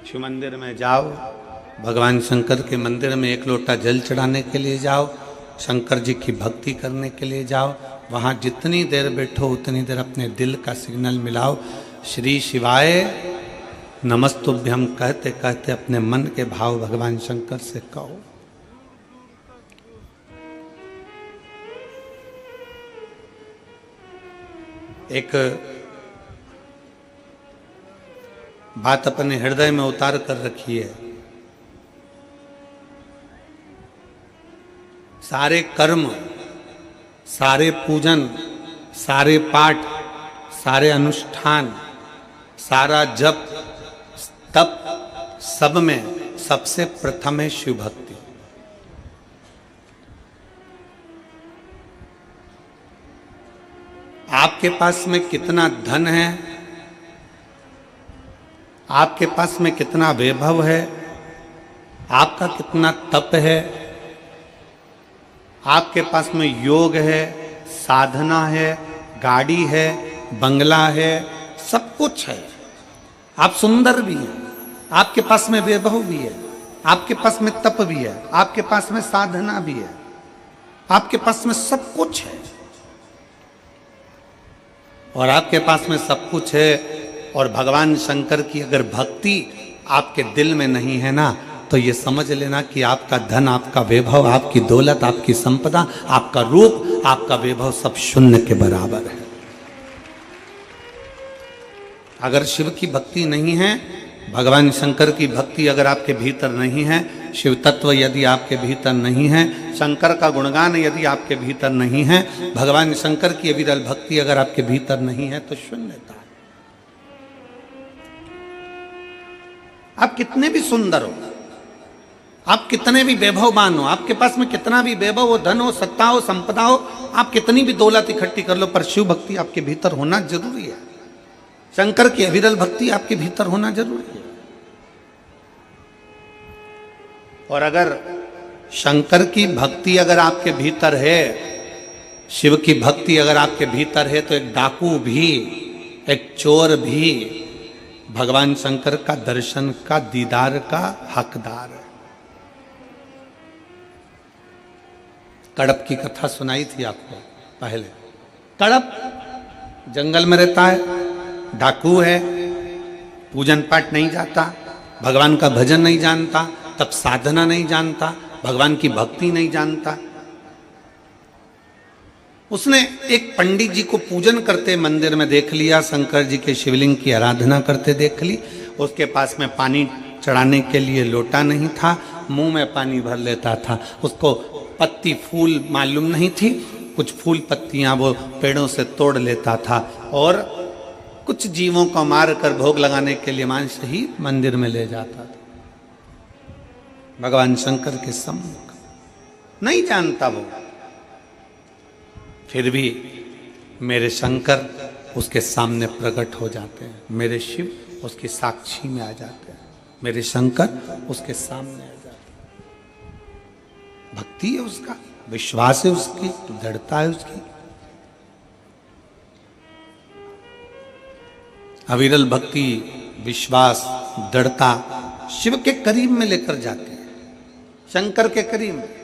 शिव मंदिर में जाओ, भगवान शंकर के मंदिर में एक लोटा जल चढ़ाने के लिए जाओ, शंकर जी की भक्ति करने के लिए जाओ। वहाँ जितनी देर बैठो उतनी देर अपने दिल का सिग्नल मिलाओ, श्री शिवाय नमस्तुभ्यम कहते कहते अपने मन के भाव भगवान शंकर से कहो। एक बात अपने हृदय में उतार कर रखी है, सारे कर्म, सारे पूजन, सारे पाठ, सारे अनुष्ठान, सारा जप तप, सब में सबसे प्रथम है शिव भक्ति। आपके पास में कितना धन है, आपके पास में कितना वैभव है, आपका कितना तप है, आपके पास में योग है, साधना है, गाड़ी है, बंगला है, सब कुछ है, आप सुंदर भी हैं, आपके पास में वैभव भी है, आपके पास में तप भी है, आपके पास में साधना भी है, आपके पास में सब कुछ है, और आपके पास में सब कुछ है और भगवान शंकर की अगर भक्ति आपके दिल में नहीं है ना, तो ये समझ लेना कि आपका धन, आपका वैभव, आपकी दौलत, आपकी संपदा, आपका रूप, आपका वैभव सब शून्य के बराबर है। अगर शिव की भक्ति नहीं है, भगवान शंकर की भक्ति अगर आपके भीतर नहीं है, शिव तत्व यदि आपके भीतर नहीं है, शंकर का गुणगान यदि आपके भीतर नहीं है, भगवान शंकर की अविरल भक्ति अगर आपके भीतर नहीं है, तो शून्यता। आप कितने भी सुंदर हो, आप कितने भी वैभववान हो, आपके पास में कितना भी वैभव हो, धन हो, सत्ता हो, संपदा हो, आप कितनी भी दौलत इकट्ठी कर लो, पर शिव भक्ति आपके भीतर होना जरूरी है। शंकर की अविरल भक्ति आपके भीतर होना जरूरी है। और अगर शंकर की भक्ति अगर आपके भीतर है, शिव की भक्ति अगर आपके भीतर है, तो एक डाकू भी, एक चोर भी भगवान शंकर का दर्शन का, दीदार का हकदार है। कड़प की कथा सुनाई थी आपको पहले। कड़प जंगल में रहता है, डाकू है, पूजन पाठ नहीं जाता, भगवान का भजन नहीं जानता, तब साधना नहीं जानता, भगवान की भक्ति नहीं जानता। उसने एक पंडित जी को पूजन करते मंदिर में देख लिया, शंकर जी के शिवलिंग की आराधना करते देख ली। उसके पास में पानी चढ़ाने के लिए लोटा नहीं था, मुंह में पानी भर लेता था। उसको पत्ती फूल मालूम नहीं थी, कुछ फूल पत्तियां वो पेड़ों से तोड़ लेता था और कुछ जीवों को मार कर भोग लगाने के लिए मांस ही मंदिर में ले जाता था। भगवान शंकर के सम्मुख नहीं जानता वो, फिर भी मेरे शंकर उसके सामने प्रकट हो जाते हैं, मेरे शिव उसकी साक्षी में आ जाते हैं, मेरे शंकर उसके सामने आ जाते हैं। भक्ति है उसका, विश्वास है उसकी, दृढ़ता है उसकी। अविरल भक्ति, विश्वास, दृढ़ता शिव के करीब में लेकर जाते हैं, शंकर के करीब में।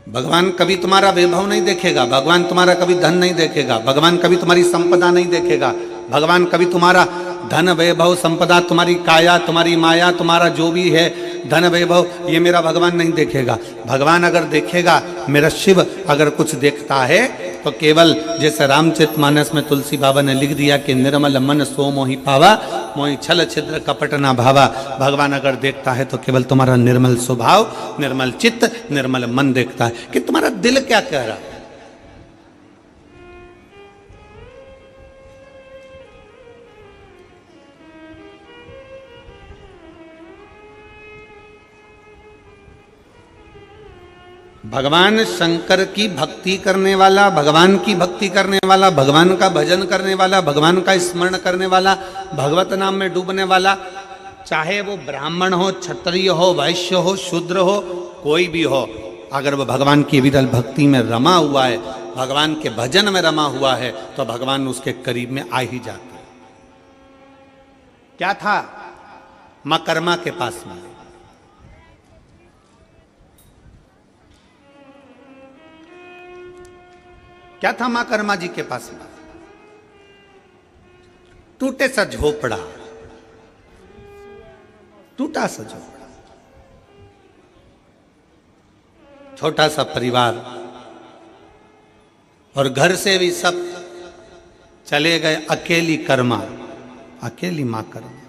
भगवान कभी तुम्हारा वैभव नहीं देखेगा, भगवान तुम्हारा कभी धन नहीं देखेगा, भगवान कभी तुम्हारी संपदा नहीं देखेगा, भगवान कभी तुम्हारा धन वैभव संपदा, तुम्हारी काया, तुम्हारी माया, तुम्हारा जो भी है धन वैभव, ये मेरा भगवान नहीं देखेगा। भगवान अगर देखेगा, मेरा शिव अगर कुछ देखता है, तो केवल जैसे रामचरितमानस में तुलसी बाबा ने लिख दिया कि निर्मल मन सो मोहि पावा, मोहि छल छिद्र कपट ना भावा। भगवान अगर देखता है तो केवल तुम्हारा निर्मल स्वभाव, निर्मल चित्त, निर्मल मन देखता है कि तुम्हारा दिल क्या कह रहा है। भगवान शंकर की भक्ति करने वाला, भगवान की भक्ति करने वाला, भगवान का भजन करने वाला, भगवान का स्मरण करने वाला, भगवत नाम में डूबने वाला, चाहे वो ब्राह्मण हो, क्षत्रिय हो, वैश्य हो, शूद्र हो, कोई भी हो, अगर वो भगवान की विरल भक्ति में रमा हुआ है, भगवान के भजन में रमा हुआ है तो भगवान उसके करीब में आ ही जाता है। क्या था मां कर्मा के पास में? क्या था मां कर्मा जी के पास में? टूटे सा झोपड़ा, टूटा सा झोपड़ा, छोटा सा परिवार, और घर से भी सब चले गए। अकेली कर्मा, अकेली मां कर्मा।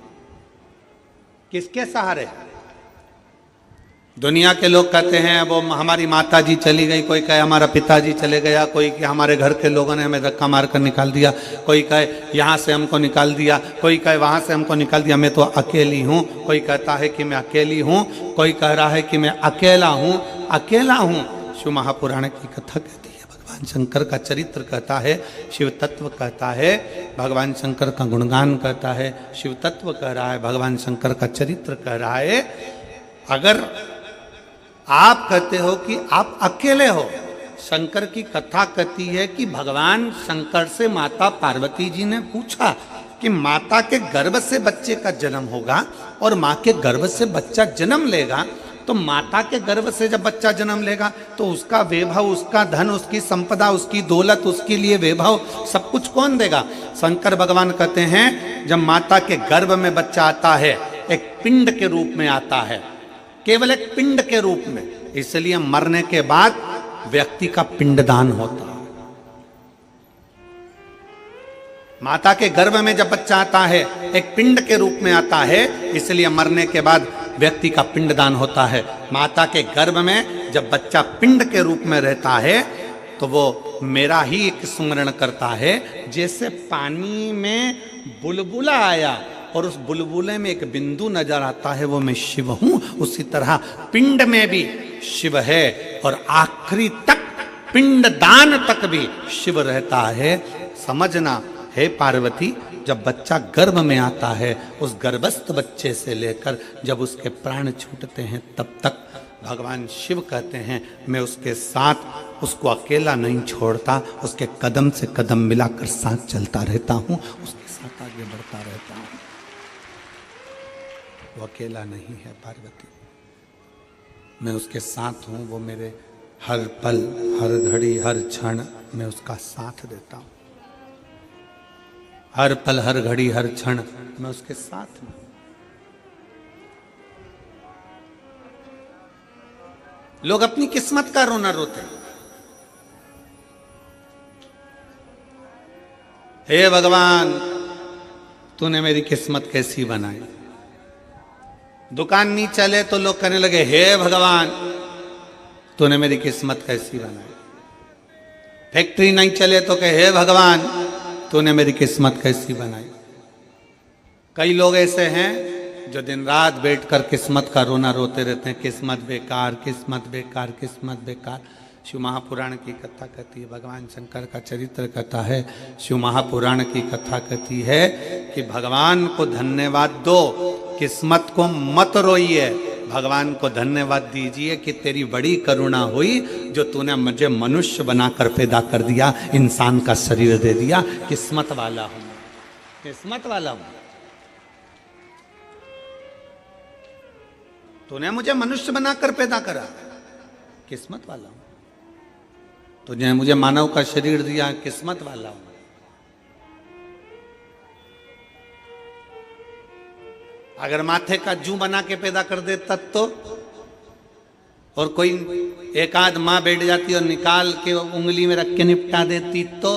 किसके सहारे? दुनिया के लोग कहते हैं वो हमारी माता जी चली गई, कोई कहे हमारा पिताजी चले गया, कोई कि हमारे घर के लोगों ने हमें धक्का मारकर निकाल दिया, कोई कहे यहाँ से हमको निकाल दिया, कोई कहे वहाँ से हमको निकाल दिया, मैं तो अकेली हूँ। कोई कहता है कि मैं अकेली हूँ, कोई कह रहा है कि मैं अकेला हूँ, अकेला हूँ। शिव महापुराण की कथा कहती है, भगवान शंकर का चरित्र कहता है, शिव तत्व कहता है, भगवान शंकर का गुणगान कहता है, शिव तत्व कह रहा है, भगवान शंकर का चरित्र कह रहा है। अगर आप कहते हो कि आप अकेले हो, शंकर की कथा कहती है कि भगवान शंकर से माता पार्वती जी ने पूछा कि माता के गर्भ से बच्चे का जन्म होगा और माँ के गर्भ से बच्चा जन्म लेगा, तो माता के गर्भ से जब बच्चा जन्म लेगा तो उसका वैभव, उसका धन, उसकी संपदा, उसकी दौलत, उसके लिए वैभव सब कुछ कौन देगा? शंकर भगवान कहते हैं जब माता के गर्भ में बच्चा आता है एक पिंड के रूप में आता है, केवल एक पिंड के रूप में, इसलिए मरने के बाद व्यक्ति का पिंडदान होता है। माता के गर्भ में जब बच्चा आता है एक पिंड के रूप में आता है, इसलिए मरने के बाद व्यक्ति का पिंडदान होता है। माता के गर्भ में जब बच्चा पिंड के रूप में रहता है तो वो मेरा ही एक स्मरण करता है। जैसे पानी में बुलबुला आया और उस बुलबुले में एक बिंदु नजर आता है, वो मैं शिव हूं, उसी तरह पिंड में भी शिव है और आखिरी तक पिंडदान तक भी शिव रहता है। समझना है पार्वती, जब बच्चा गर्भ में आता है, उस गर्भस्थ बच्चे से लेकर जब उसके प्राण छूटते हैं तब तक भगवान शिव कहते हैं मैं उसके साथ, उसको अकेला नहीं छोड़ता, उसके कदम से कदम मिलाकर साथ चलता रहता हूं, उसके साथ आगे बढ़ता रहता हूं। वो अकेला नहीं है पार्वती, मैं उसके साथ हूं। वो मेरे हर पल, हर घड़ी, हर क्षण मैं उसका साथ देता हूं। हर पल, हर घड़ी, हर क्षण मैं उसके साथ हूं। लोग अपनी किस्मत का रोना रोते हैं। हे भगवान, तूने मेरी किस्मत कैसी बनाई। दुकान नहीं चले तो लोग कहने लगे हे भगवान, तूने मेरी किस्मत कैसी बनाई। फैक्ट्री नहीं चले तो कहे हे भगवान, तूने मेरी किस्मत कैसी बनाई। कई लोग ऐसे हैं जो दिन रात बैठकर किस्मत का रोना रोते रहते हैं, किस्मत बेकार, किस्मत बेकार, किस्मत बेकार। शिव महापुराण की कथा कहती है, भगवान शंकर का चरित्र कहता है, शिव महापुराण की कथा कहती है कि भगवान को धन्यवाद दो, किस्मत को मत रोइए। भगवान को धन्यवाद दीजिए कि तेरी बड़ी करुणा हुई जो तूने मुझे मनुष्य बनाकर पैदा कर दिया, इंसान का शरीर दे दिया। किस्मत वाला हूं, किस्मत वाला हूं। तूने मुझे मनुष्य बनाकर पैदा करा, किस्मत वाला हूं। तुझे मुझे मानव का शरीर दिया, किस्मत वाला हूं। अगर माथे का जू बना के पैदा कर दे तब तो, और कोई एक आध मां बैठ जाती और निकाल के उंगली में रख के निपटा देती तो,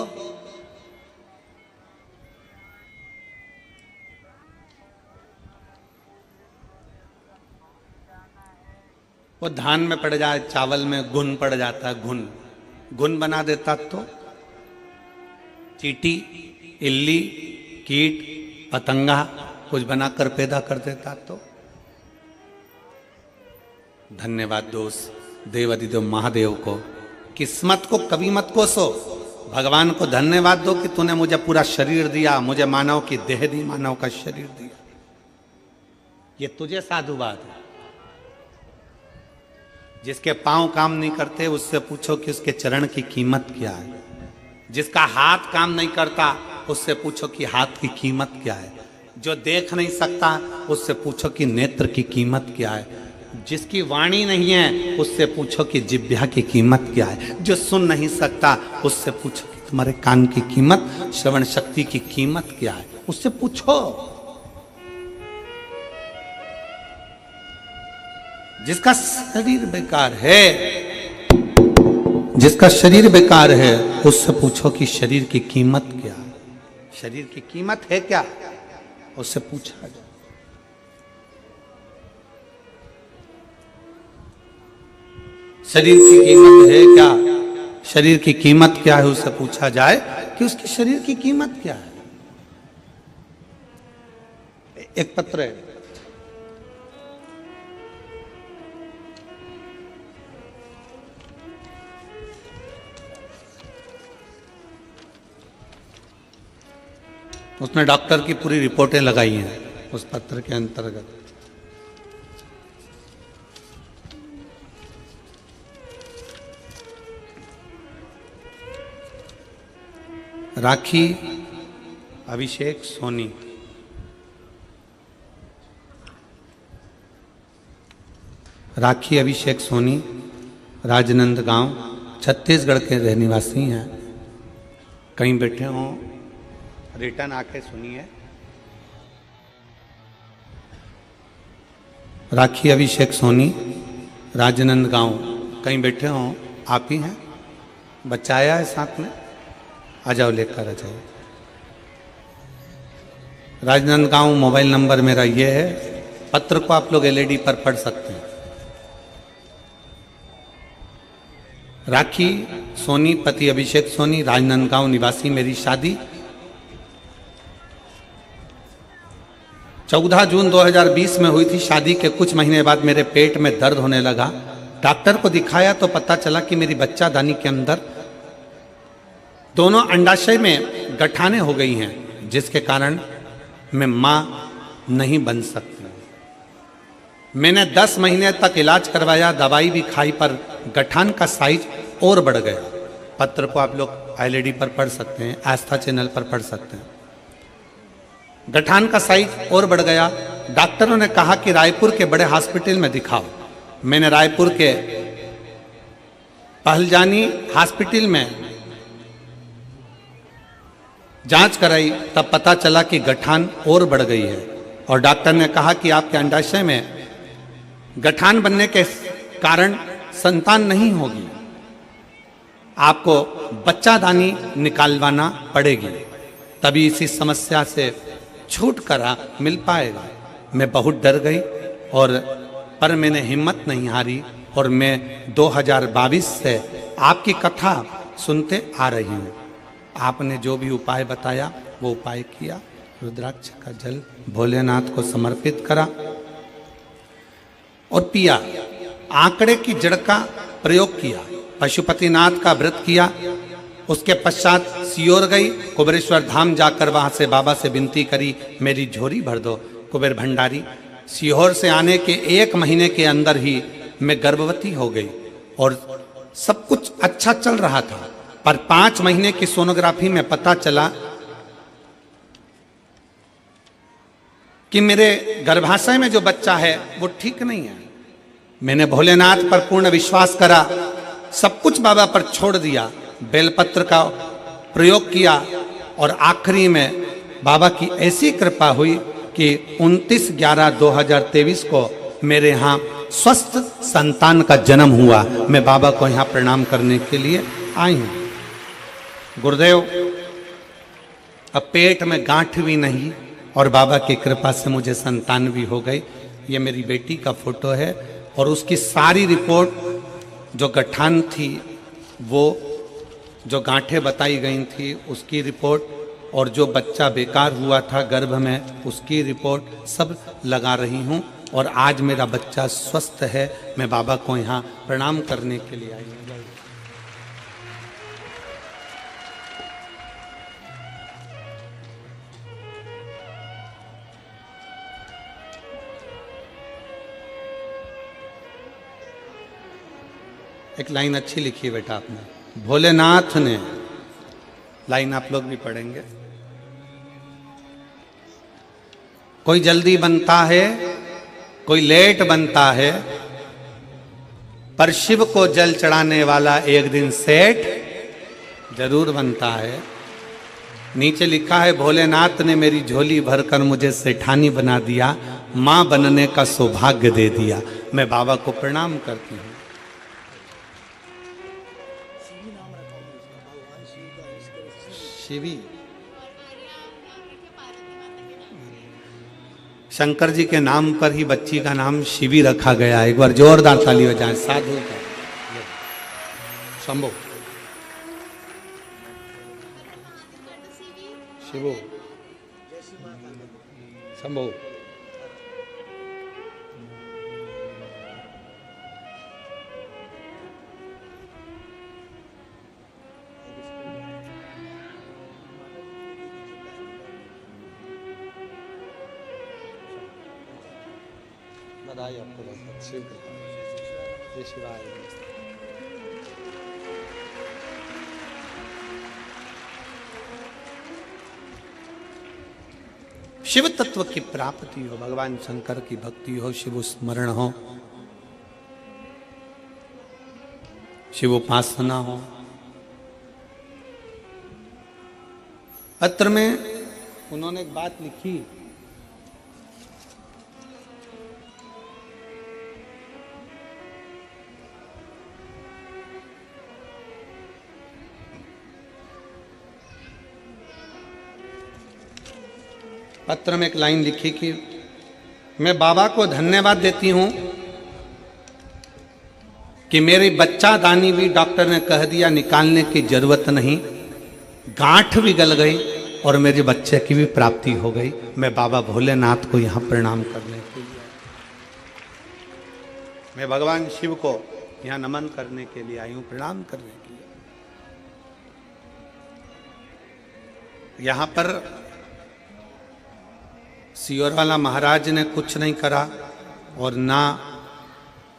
वो धान में पड़ जाए, चावल में घुन पड़ जाता है, घुन घुन बना देता तो, चींटी, इल्ली, कीट, पतंगा कुछ बनाकर पैदा कर देता तो। धन्यवाद दोस्त देवादिदेव महादेव को, किस्मत को कभी मत कोसो, भगवान को धन्यवाद दो कि तूने मुझे पूरा शरीर दिया, मुझे मानव की देह दी, मानव का शरीर दिया। ये तुझे साधुवाद है। जिसके पांव काम नहीं करते उससे पूछो कि उसके चरण की कीमत क्या है। जिसका हाथ काम नहीं करता उससे पूछो कि हाथ की कीमत क्या है। जो देख नहीं सकता उससे पूछो कि नेत्र की कीमत क्या है। जिसकी वाणी नहीं है उससे पूछो कि जिह्वा की कीमत क्या है। जो सुन नहीं सकता उससे पूछो कि तुम्हारे कान की कीमत, श्रवण शक्ति की कीमत क्या है, उससे पूछो। जिसका शरीर बेकार है, जिसका शरीर बेकार है उससे पूछो कि शरीर की कीमत क्या है। शरीर की कीमत है क्या, उससे पूछा जाए। शरीर की कीमत है क्या, शरीर की कीमत क्या है, उससे पूछा जाए कि उसकी शरीर की कीमत क्या है। एक पत्र है, उसने डॉक्टर की पूरी रिपोर्टें लगाई हैं उस पत्र के अंतर्गत। राखी अभिषेक सोनी, राखी अभिषेक सोनी राजनंदगांव छत्तीसगढ़ के रहनिवासी हैं। कहीं बैठे हों रिटर्न आके सुनिए। राखी अभिषेक सोनी राजनंदगांव, कहीं बैठे हों, आप ही हैं। बच्चा आया है साथ में, आ जाओ, लेकर आ जाओ। राजनंदगांव मोबाइल नंबर मेरा ये है। पत्र को आप लोग एलईडी पर पढ़ सकते हैं। राखी सोनी पति अभिषेक सोनी राजनांदगांव निवासी, मेरी शादी 14 जून 2020 में हुई थी। शादी के कुछ महीने बाद मेरे पेट में दर्द होने लगा। डॉक्टर को दिखाया तो पता चला कि मेरी बच्चादानी के अंदर दोनों अंडाशय में गठाने हो गई हैं, जिसके कारण मैं मां नहीं बन सकती। मैंने 10 महीने तक इलाज करवाया, दवाई भी खाई, पर गठान का साइज और बढ़ गया। पत्र को आप लोग एलईडी पर पढ़ सकते हैं, आस्था चैनल पर पढ़ सकते हैं। गठान का साइज और बढ़ गया। डॉक्टरों ने कहा कि रायपुर के बड़े हॉस्पिटल में दिखाओ। मैंने रायपुर के पहलजानी हॉस्पिटल में जांच कराई, तब पता चला कि गठान और बढ़ गई है। और डॉक्टर ने कहा कि आपके अंडाशय में गठान बनने के कारण संतान नहीं होगी, आपको बच्चादानी निकालवाना पड़ेगी, तभी इसी समस्या से छुटकारा मिल पाएगा। मैं बहुत डर गई पर मैंने हिम्मत नहीं हारी और मैं 2022 से आपकी कथा सुनते आ रही हूँ। आपने जो भी उपाय बताया वो उपाय किया। रुद्राक्ष का जल भोलेनाथ को समर्पित करा और पिया। आंकड़े की जड़ का प्रयोग किया, पशुपतिनाथ का व्रत किया। उसके पश्चात सियोर गई, कुबेरेश्वर धाम जाकर वहां से बाबा से विनती करी, मेरी झोरी भर दो। कुबेर भंडारी, सीहोर से आने के 1 महीने के अंदर ही मैं गर्भवती हो गई और सब कुछ अच्छा चल रहा था। पर 5 महीने की सोनोग्राफी में पता चला कि मेरे गर्भाशय में जो बच्चा है वो ठीक नहीं है। मैंने भोलेनाथ पर पूर्ण विश्वास करा, सब कुछ बाबा पर छोड़ दिया, बेलपत्र का प्रयोग किया और आखिरी में बाबा की ऐसी कृपा हुई कि 29/11/2023 को मेरे यहाँ स्वस्थ संतान का जन्म हुआ। मैं बाबा को यहाँ प्रणाम करने के लिए आई हूँ। गुरुदेव, अब पेट में गांठ भी नहीं और बाबा की कृपा से मुझे संतान भी हो गई। ये मेरी बेटी का फोटो है और उसकी सारी रिपोर्ट, जो गठान थी, वो जो गांठें बताई गई थी उसकी रिपोर्ट, और जो बच्चा बेकार हुआ था गर्भ में उसकी रिपोर्ट सब लगा रही हूँ। और आज मेरा बच्चा स्वस्थ है। मैं बाबा को यहाँ प्रणाम करने के लिए आई हूँ। एक लाइन अच्छी लिखी है बेटा आपने, भोलेनाथ ने, लाइन आप लोग भी पढ़ेंगे। कोई जल्दी बनता है, कोई लेट बनता है, पर शिव को जल चढ़ाने वाला एक दिन सेठ जरूर बनता है। नीचे लिखा है, भोलेनाथ ने मेरी झोली भरकर मुझे सेठानी बना दिया, मां बनने का सौभाग्य दे दिया। मैं बाबा को प्रणाम करती हूं। शिवी, शंकर जी के नाम पर ही बच्ची का नाम शिवी रखा गया। एक बार जोरदार ताली बजाएं साधु का। शंभो, शिवो, शंभो। बधाई आपको, शिव कृपा, जय शिवाय। शिव तत्व की प्राप्ति हो, भगवान शंकर की भक्ति हो, शिव स्मरण हो, शिव उपासना हो। पत्र में उन्होंने एक बात लिखी, पत्र में एक लाइन लिखी कि मैं बाबा को धन्यवाद देती हूं कि मेरी बच्चा दानी भी डॉक्टर ने कह दिया निकालने की जरूरत नहीं, गांठ भी गल गई और मेरे बच्चे की भी प्राप्ति हो गई। मैं बाबा भोलेनाथ को यहां प्रणाम करने के लिए, मैं भगवान शिव को यहां नमन करने के लिए आई हूं, प्रणाम करने के लिए। यहां पर सियोर वाला महाराज ने कुछ नहीं करा और ना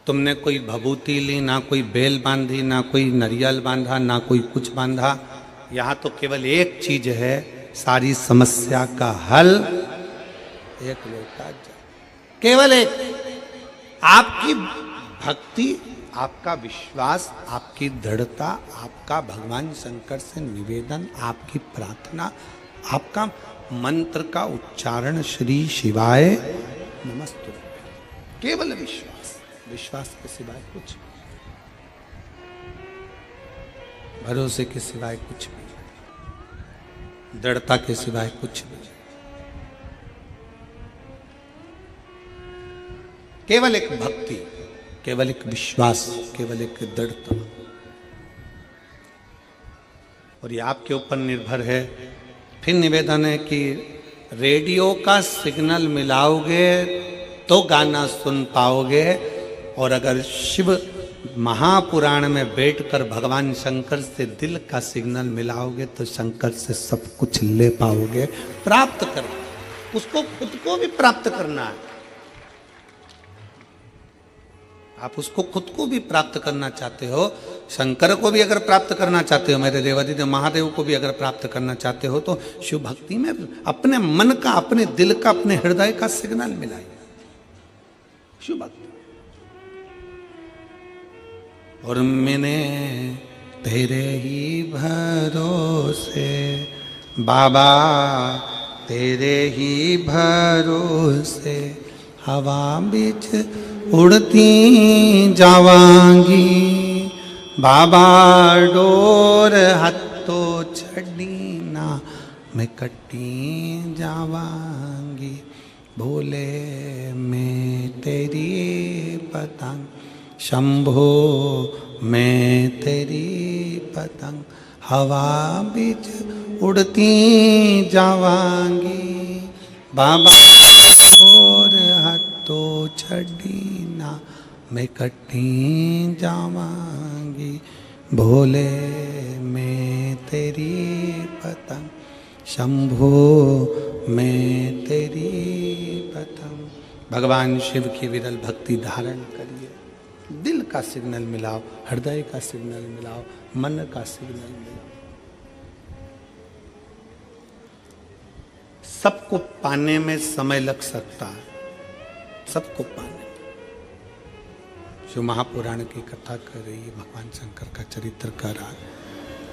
तुमने कोई भभूति ली, ना कोई बेल बांधी, ना कोई नरियल बांधा, ना कोई कुछ बांधा। यहाँ तो केवल एक चीज है, सारी समस्या का हल एक लोटा जल, केवल एक। आपकी भक्ति, आपका विश्वास, आपकी दृढ़ता, आपका भगवान शंकर से निवेदन, आपकी प्रार्थना, आपका मंत्र का उच्चारण, श्री शिवाय नमस्तु, केवल विश्वास, विश्वास के सिवाय कुछ नहीं, भरोसे के सिवाय कुछ नहीं, दृढ़ता के सिवाय कुछ नहीं, केवल एक भक्ति, केवल एक विश्वास, केवल एक दृढ़ता। और ये आपके ऊपर निर्भर है। फिर निवेदन है कि रेडियो का सिग्नल मिलाओगे तो गाना सुन पाओगे, और अगर शिव महापुराण में बैठकर भगवान शंकर से दिल का सिग्नल मिलाओगे तो शंकर से सब कुछ ले पाओगे, प्राप्त कर, उसको खुद को भी प्राप्त करना है। आप उसको खुद को भी प्राप्त करना चाहते हो, शंकर को भी अगर प्राप्त करना चाहते हो, मेरे देवादिदेव महादेव को भी अगर प्राप्त करना चाहते हो, तो शिव भक्ति में अपने मन का, अपने दिल का, अपने हृदय का सिग्नल मिलाइए, शिव भक्ति। और मैंने तेरे ही भरोसे बाबा, तेरे ही भरोसे हवा बीच उड़ती जावांगी, बाबा डोर हथो छड़ी ना मैं कटी जावांगी, भोले मैं तेरी पतंग, शंभो मैं तेरी पतंग, हवा बीच उड़ती जावांगी, बाबा डोर हथो छड़ी ना मैं कटी जावांगी, भोले मैं तेरी पतंग, शंभो मैं तेरी पतंग। भगवान शिव की विरल भक्ति धारण करिए, दिल का सिग्नल मिलाओ, हृदय का सिग्नल मिलाओ, मन का सिग्नल मिलाओ। सबको पाने में समय लग सकता है, सबको पाने। शिव महापुराण की कथा कर रही है, भगवान शंकर का चरित्र कह रहा है,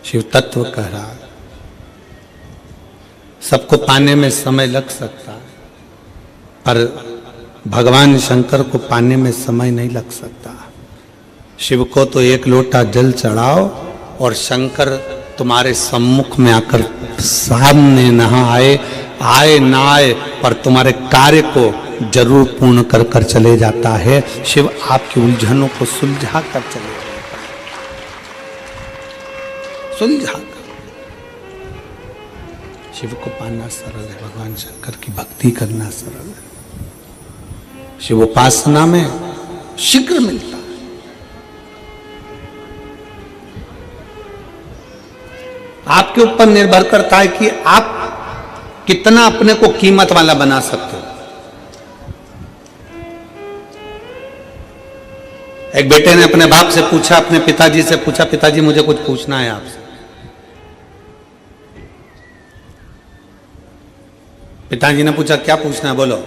शिव तत्व कह रहा है। सबको पाने में समय लग सकता है, पर भगवान शंकर को पाने में समय नहीं लग सकता। शिव को तो एक लोटा जल चढ़ाओ और शंकर तुम्हारे सम्मुख में आकर सामने नहा आए ना आए, पर तुम्हारे कार्य को जरूर पूर्ण कर कर चले जाता है। शिव आपकी उलझनों को सुलझा कर चले जाता है, सुलझा कर। शिव को पाना सरल है, भगवान शंकर की भक्ति करना सरल है। शिव उपासना में शीघ्र मिलता है। आपके ऊपर निर्भर करता है कि आप कितना अपने को कीमत वाला बना सकते हो। एक बेटे ने अपने बाप से पूछा, अपने पिताजी से पूछा, पिताजी मुझे कुछ पूछना है आपसे। पिताजी ने पूछा, क्या पूछना है, बोलो।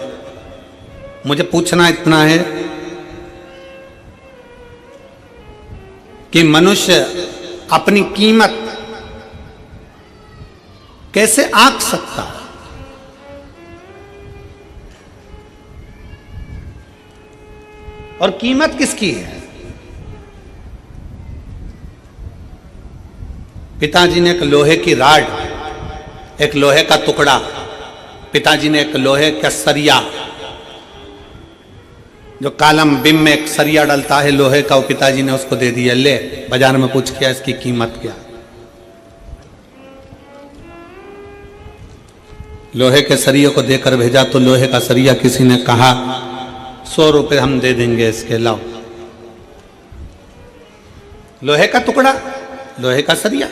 मुझे पूछना इतना है कि मनुष्य अपनी कीमत कैसे आंक सकता है? और कीमत किसकी है? पिताजी ने एक लोहे की राड, एक लोहे का टुकड़ा, पिताजी ने एक लोहे का सरिया, जो कालम बिम में एक सरिया डलता है लोहे का, वो पिताजी ने उसको दे दिया, ले बाजार में पूछ किया इसकी कीमत क्या। लोहे के सरिये को देकर भेजा तो लोहे का सरिया किसी ने कहा 100 रुपए हम दे देंगे इसके, लाओ। लोहे का टुकड़ा, लोहे का सरिया,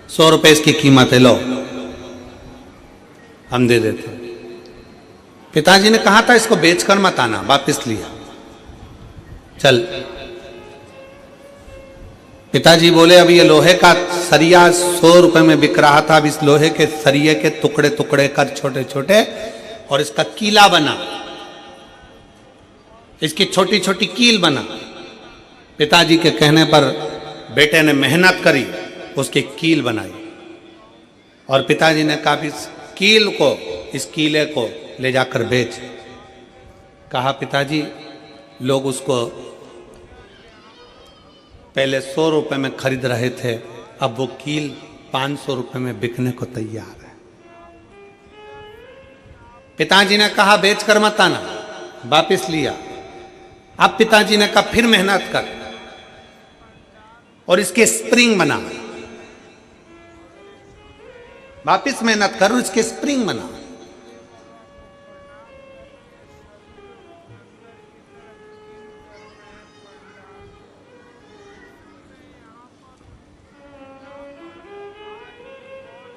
100 रुपए इसकी कीमत है, लो हम दे देते। पिताजी ने कहा था इसको बेचकर मत आना, वापिस लिया, चल। पिताजी बोले अब ये लोहे का सरिया 100 रुपए में बिक रहा था, अब इस लोहे के सरिये के टुकड़े टुकड़े कर छोटे छोटे और इसका कीला बना, इसकी छोटी छोटी कील बना। पिताजी के कहने पर बेटे ने मेहनत करी, उसकी कील बनाई और पिताजी ने कहा इस कील को, इस कीले को ले जाकर बेच। कहा पिताजी लोग उसको पहले 100 रुपए में खरीद रहे थे, अब वो कील 500 रुपए में बिकने को तैयार है। पिताजी ने कहा बेच कर मत आना, वापिस लिया। अब पिताजी ने कहा फिर मेहनत कर और इसके स्प्रिंग बना, वापिस मेहनत कर और इसके स्प्रिंग बना।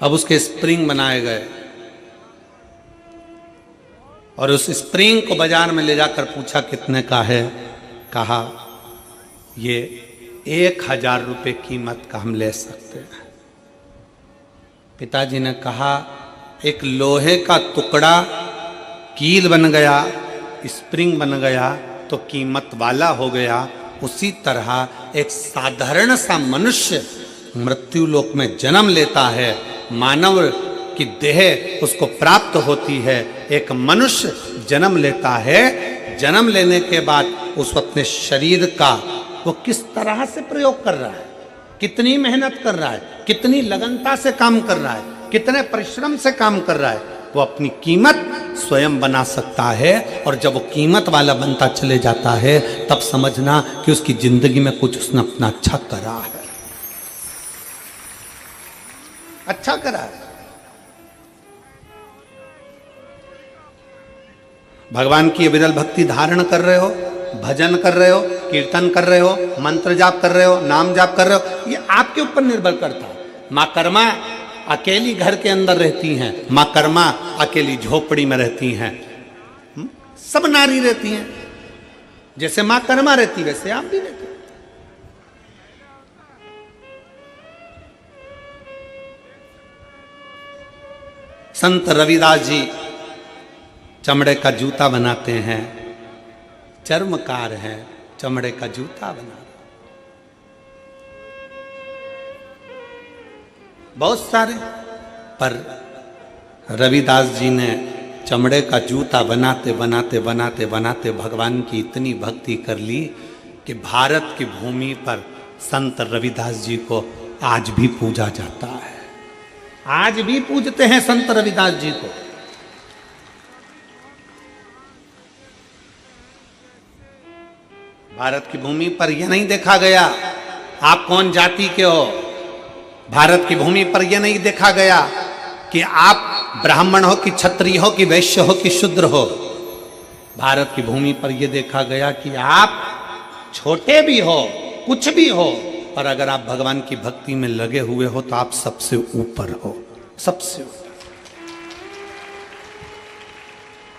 अब उसके स्प्रिंग बनाए गए और उस स्प्रिंग को बाजार में ले जाकर पूछा कितने का है। कहा ये 1000 रुपए कीमत का हम ले सकते हैं। पिताजी ने कहा एक लोहे का टुकड़ा कील बन गया, स्प्रिंग बन गया तो कीमत वाला हो गया। उसी तरह एक साधारण सा मनुष्य मृत्यु लोक में जन्म लेता है, मानव की देह उसको प्राप्त होती है। एक मनुष्य जन्म लेता है, जन्म लेने के बाद उस अपने शरीर का वो किस तरह से प्रयोग कर रहा है, कितनी मेहनत कर रहा है, कितनी लगनता से काम कर रहा है, कितने परिश्रम से काम कर रहा है, वो अपनी कीमत स्वयं बना सकता है। और जब वो कीमत वाला बनता चले जाता है तब समझना कि उसकी जिंदगी में कुछ उसने अपना अच्छा करा है, अच्छा करा है। भगवान की विरल भक्ति धारण कर रहे हो, भजन कर रहे हो, कीर्तन कर रहे हो, मंत्र जाप कर रहे हो, नाम जाप कर रहे हो, ये आपके ऊपर निर्भर करता है। माँ कर्मा अकेली घर के अंदर रहती हैं, माँ कर्मा अकेली झोपड़ी में रहती हैं। सब नारी रहती हैं, जैसे माँ कर्मा रहती वैसे आप भी रहते हैं। संत रविदास जी चमड़े का जूता बनाते हैं, चर्मकार हैं, चमड़े का जूता बना रहे। बहुत सारे, पर रविदास जी ने चमड़े का जूता बनाते बनाते बनाते बनाते भगवान की इतनी भक्ति कर ली कि भारत की भूमि पर संत रविदास जी को आज भी पूजा जाता है। आज भी पूजते हैं संत रविदास जी को। भारत की भूमि पर यह नहीं देखा गया आप कौन जाति के हो। भारत की भूमि पर यह नहीं देखा गया कि आप ब्राह्मण हो कि क्षत्रिय हो कि वैश्य हो कि शूद्र हो। भारत की भूमि पर यह देखा गया कि आप छोटे भी हो, कुछ भी हो, पर अगर आप भगवान की भक्ति में लगे हुए हो तो आप सबसे ऊपर हो, सबसे ऊपर।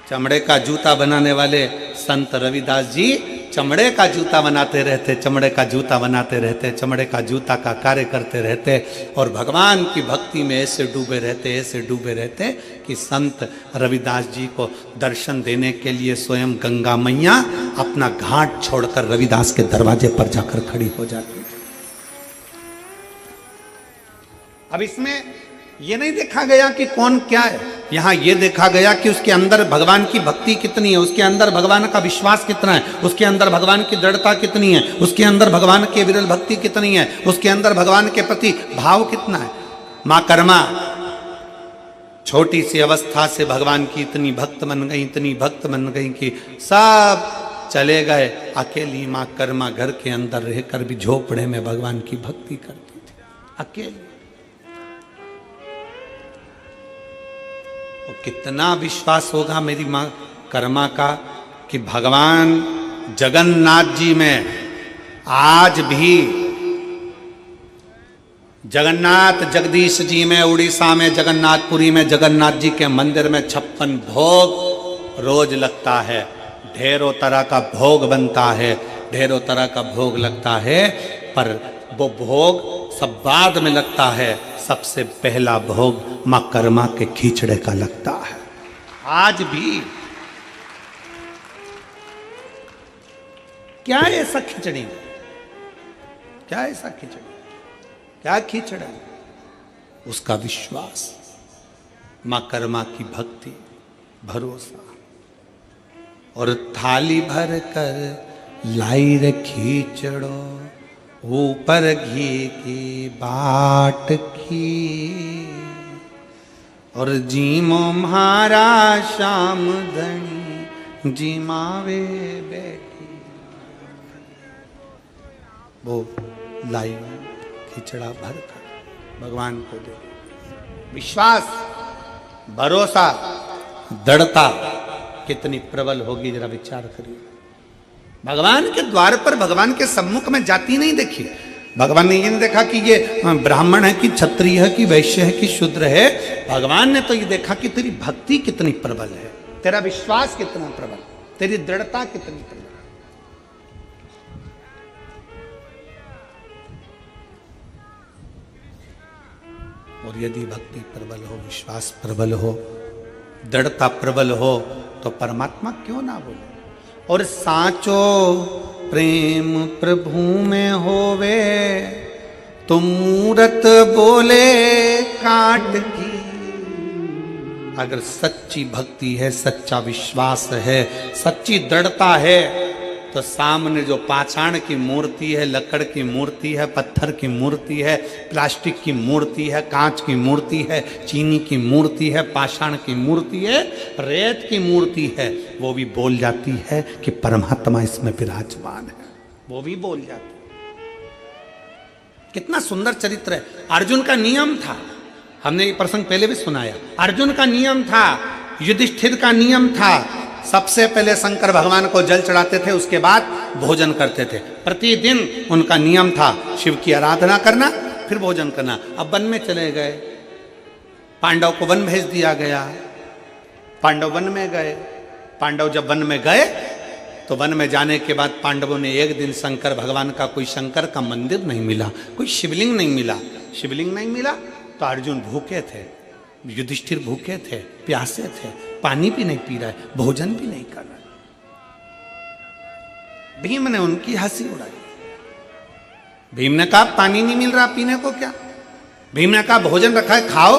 चमड़े का जूता बनाने वाले संत रविदास जी चमड़े का जूता बनाते रहते, चमड़े का जूता बनाते रहते, चमड़े का जूता का कार्य करते रहते और भगवान की भक्ति में ऐसे डूबे रहते, ऐसे डूबे रहते कि संत रविदास जी को दर्शन देने के लिए स्वयं गंगा मैया अपना घाट छोड़कर रविदास के दरवाजे पर जाकर खड़ी हो जाती। अब इसमें यह नहीं देखा गया कि कौन क्या है, यहां यह देखा गया कि उसके अंदर भगवान की भक्ति कितनी है, उसके अंदर भगवान का विश्वास कितना है, उसके अंदर भगवान की दृढ़ता कितनी है, उसके अंदर भगवान की विरल भक्ति कितनी है, उसके अंदर भगवान के प्रति भाव कितना है। मां कर्मा छोटी सी अवस्था से भगवान की इतनी भक्त बन गई, इतनी भक्त बन गई कि सब चले गए। अकेली मां कर्मा घर के अंदर रहकर भी झोपड़े में भगवान की भक्ति करती थी, अकेली। और कितना विश्वास होगा मेरी मां कर्मा का कि भगवान जगन्नाथ जी में आज भी, जगन्नाथ जगदीश जी में, उड़ीसा में, जगन्नाथपुरी में, जगन्नाथ जी के मंदिर में 56 भोग रोज लगता है। ढेरों तरह का भोग बनता है, ढेरों तरह का भोग लगता है, पर वो भोग सब बाद में लगता है। सबसे पहला भोग मां कर्मा के खींचड़े का लगता है। आज भी क्या है ऐसा खिचड़ी, क्या है ऐसा खिचड़ी, क्या खिचड़ा, उसका विश्वास, मां कर्मा की भक्ति, भरोसा। और थाली भर कर लाई रे खीचड़ो, ऊपर घी की बाट की, और जीमो म्हारा श्याम धनी जीमावे बैठी। वो लाई खिचड़ा भर कर भगवान को दे। विश्वास, भरोसा, दृढ़ता कितनी प्रबल होगी, जरा विचार करिए। भगवान के द्वार पर, भगवान के सम्मुख में जाति नहीं देखी। भगवान ने ये नहीं देखा कि ये ब्राह्मण है कि क्षत्रिय है कि वैश्य है कि शूद्र है। भगवान ने तो ये देखा कि तेरी भक्ति कितनी प्रबल है, तेरा विश्वास कितना प्रबल, तेरी दृढ़ता कितनी प्रबल। और यदि भक्ति प्रबल हो, विश्वास प्रबल हो, दृढ़ता प्रबल हो, तो परमात्मा क्यों ना बोले। और साचो प्रेम प्रभु में होवे, तो मूरत बोले काट की। अगर सच्ची भक्ति है, सच्चा विश्वास है, सच्ची दृढ़ता है, तो सामने जो पाषाण की मूर्ति है, लकड़ की मूर्ति है, पत्थर की मूर्ति है, प्लास्टिक की मूर्ति है, कांच की मूर्ति है, चीनी की मूर्ति है, पाषाण की मूर्ति है, रेत की मूर्ति है, वो भी बोल जाती है कि परमात्मा इसमें विराजमान है। वो भी बोल जाती है। कितना सुंदर चरित्र है। अर्जुन का नियम था, हमने ये प्रसंग पहले भी सुनाया। अर्जुन का नियम था, युधिष्ठिर का नियम था, सबसे पहले शंकर भगवान को जल चढ़ाते थे, उसके बाद भोजन करते थे। प्रतिदिन उनका नियम था शिव की आराधना करना, फिर भोजन करना। अब वन में चले गए, पांडव को वन भेज दिया गया, पांडव वन में गए। पांडव जब वन में गए तो वन में जाने के बाद पांडवों ने एक दिन शंकर भगवान का, कोई शंकर का मंदिर नहीं मिला, कोई शिवलिंग नहीं मिला। शिवलिंग नहीं मिला तो अर्जुन भूखे थे, युधिष्ठिर भूखे थे, प्यासे थे, पानी भी नहीं पी रहे, भोजन भी नहीं कर रहे। भीम ने उनकी हंसी उड़ाई। भीम ने कहा पानी नहीं मिल रहा पीने को क्या? भीम ने कहा भोजन रखा है खाओ।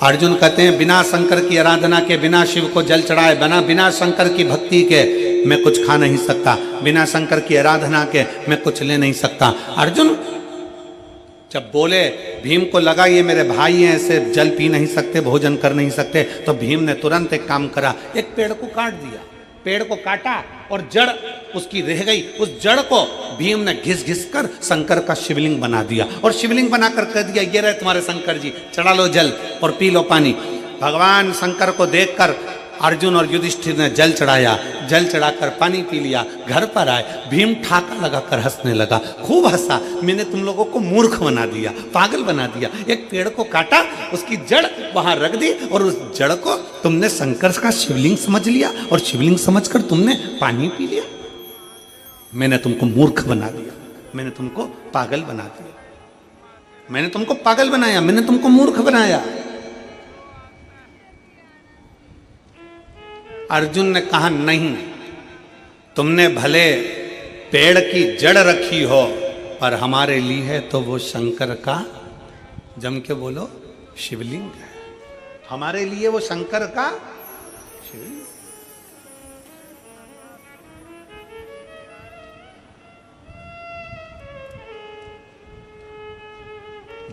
अर्जुन कहते हैं बिना शंकर की आराधना के, बिना शिव को जल चढ़ाए, बिना शंकर की भक्ति के मैं कुछ खा नहीं सकता, बिना शंकर की आराधना के मैं कुछ ले नहीं सकता। अर्जुन जब बोले, भीम को लगा ये मेरे भाई हैं, ऐसे जल पी नहीं सकते, भोजन कर नहीं सकते, तो भीम ने तुरंत एक काम करा, एक पेड़ को काट दिया। पेड़ को काटा और जड़ उसकी रह गई, उस जड़ को भीम ने घिस घिस कर शंकर का शिवलिंग बना दिया और शिवलिंग बनाकर कह दिया ये रहे तुम्हारे शंकर जी, चढ़ा लो जल और पी लो पानी। भगवान शंकर को देखकर अर्जुन और युधिष्ठिर ने जल चढ़ाया, जल चढ़ाकर पानी पी लिया। घर पर आए, भीम ठाका लगाकर हंसने लगा, खूब हंसा, मैंने तुम लोगों को मूर्ख बना दिया, पागल बना दिया। एक पेड़ को काटा, उसकी जड़ वहां रख दी और उस जड़ को तुमने शंकर का शिवलिंग समझ लिया और शिवलिंग समझकर तुमने पानी पी लिया। मैंने तुमको मूर्ख बना दिया, मैंने तुमको पागल बना दिया, मैंने तुमको पागल बनाया, मैंने तुमको मूर्ख बनाया। अर्जुन ने कहा नहीं, तुमने भले पेड़ की जड़ रखी हो पर हमारे लिए है तो वो शंकर का, जम के बोलो, शिवलिंग है। हमारे लिए वो शंकर का शिवलिंग।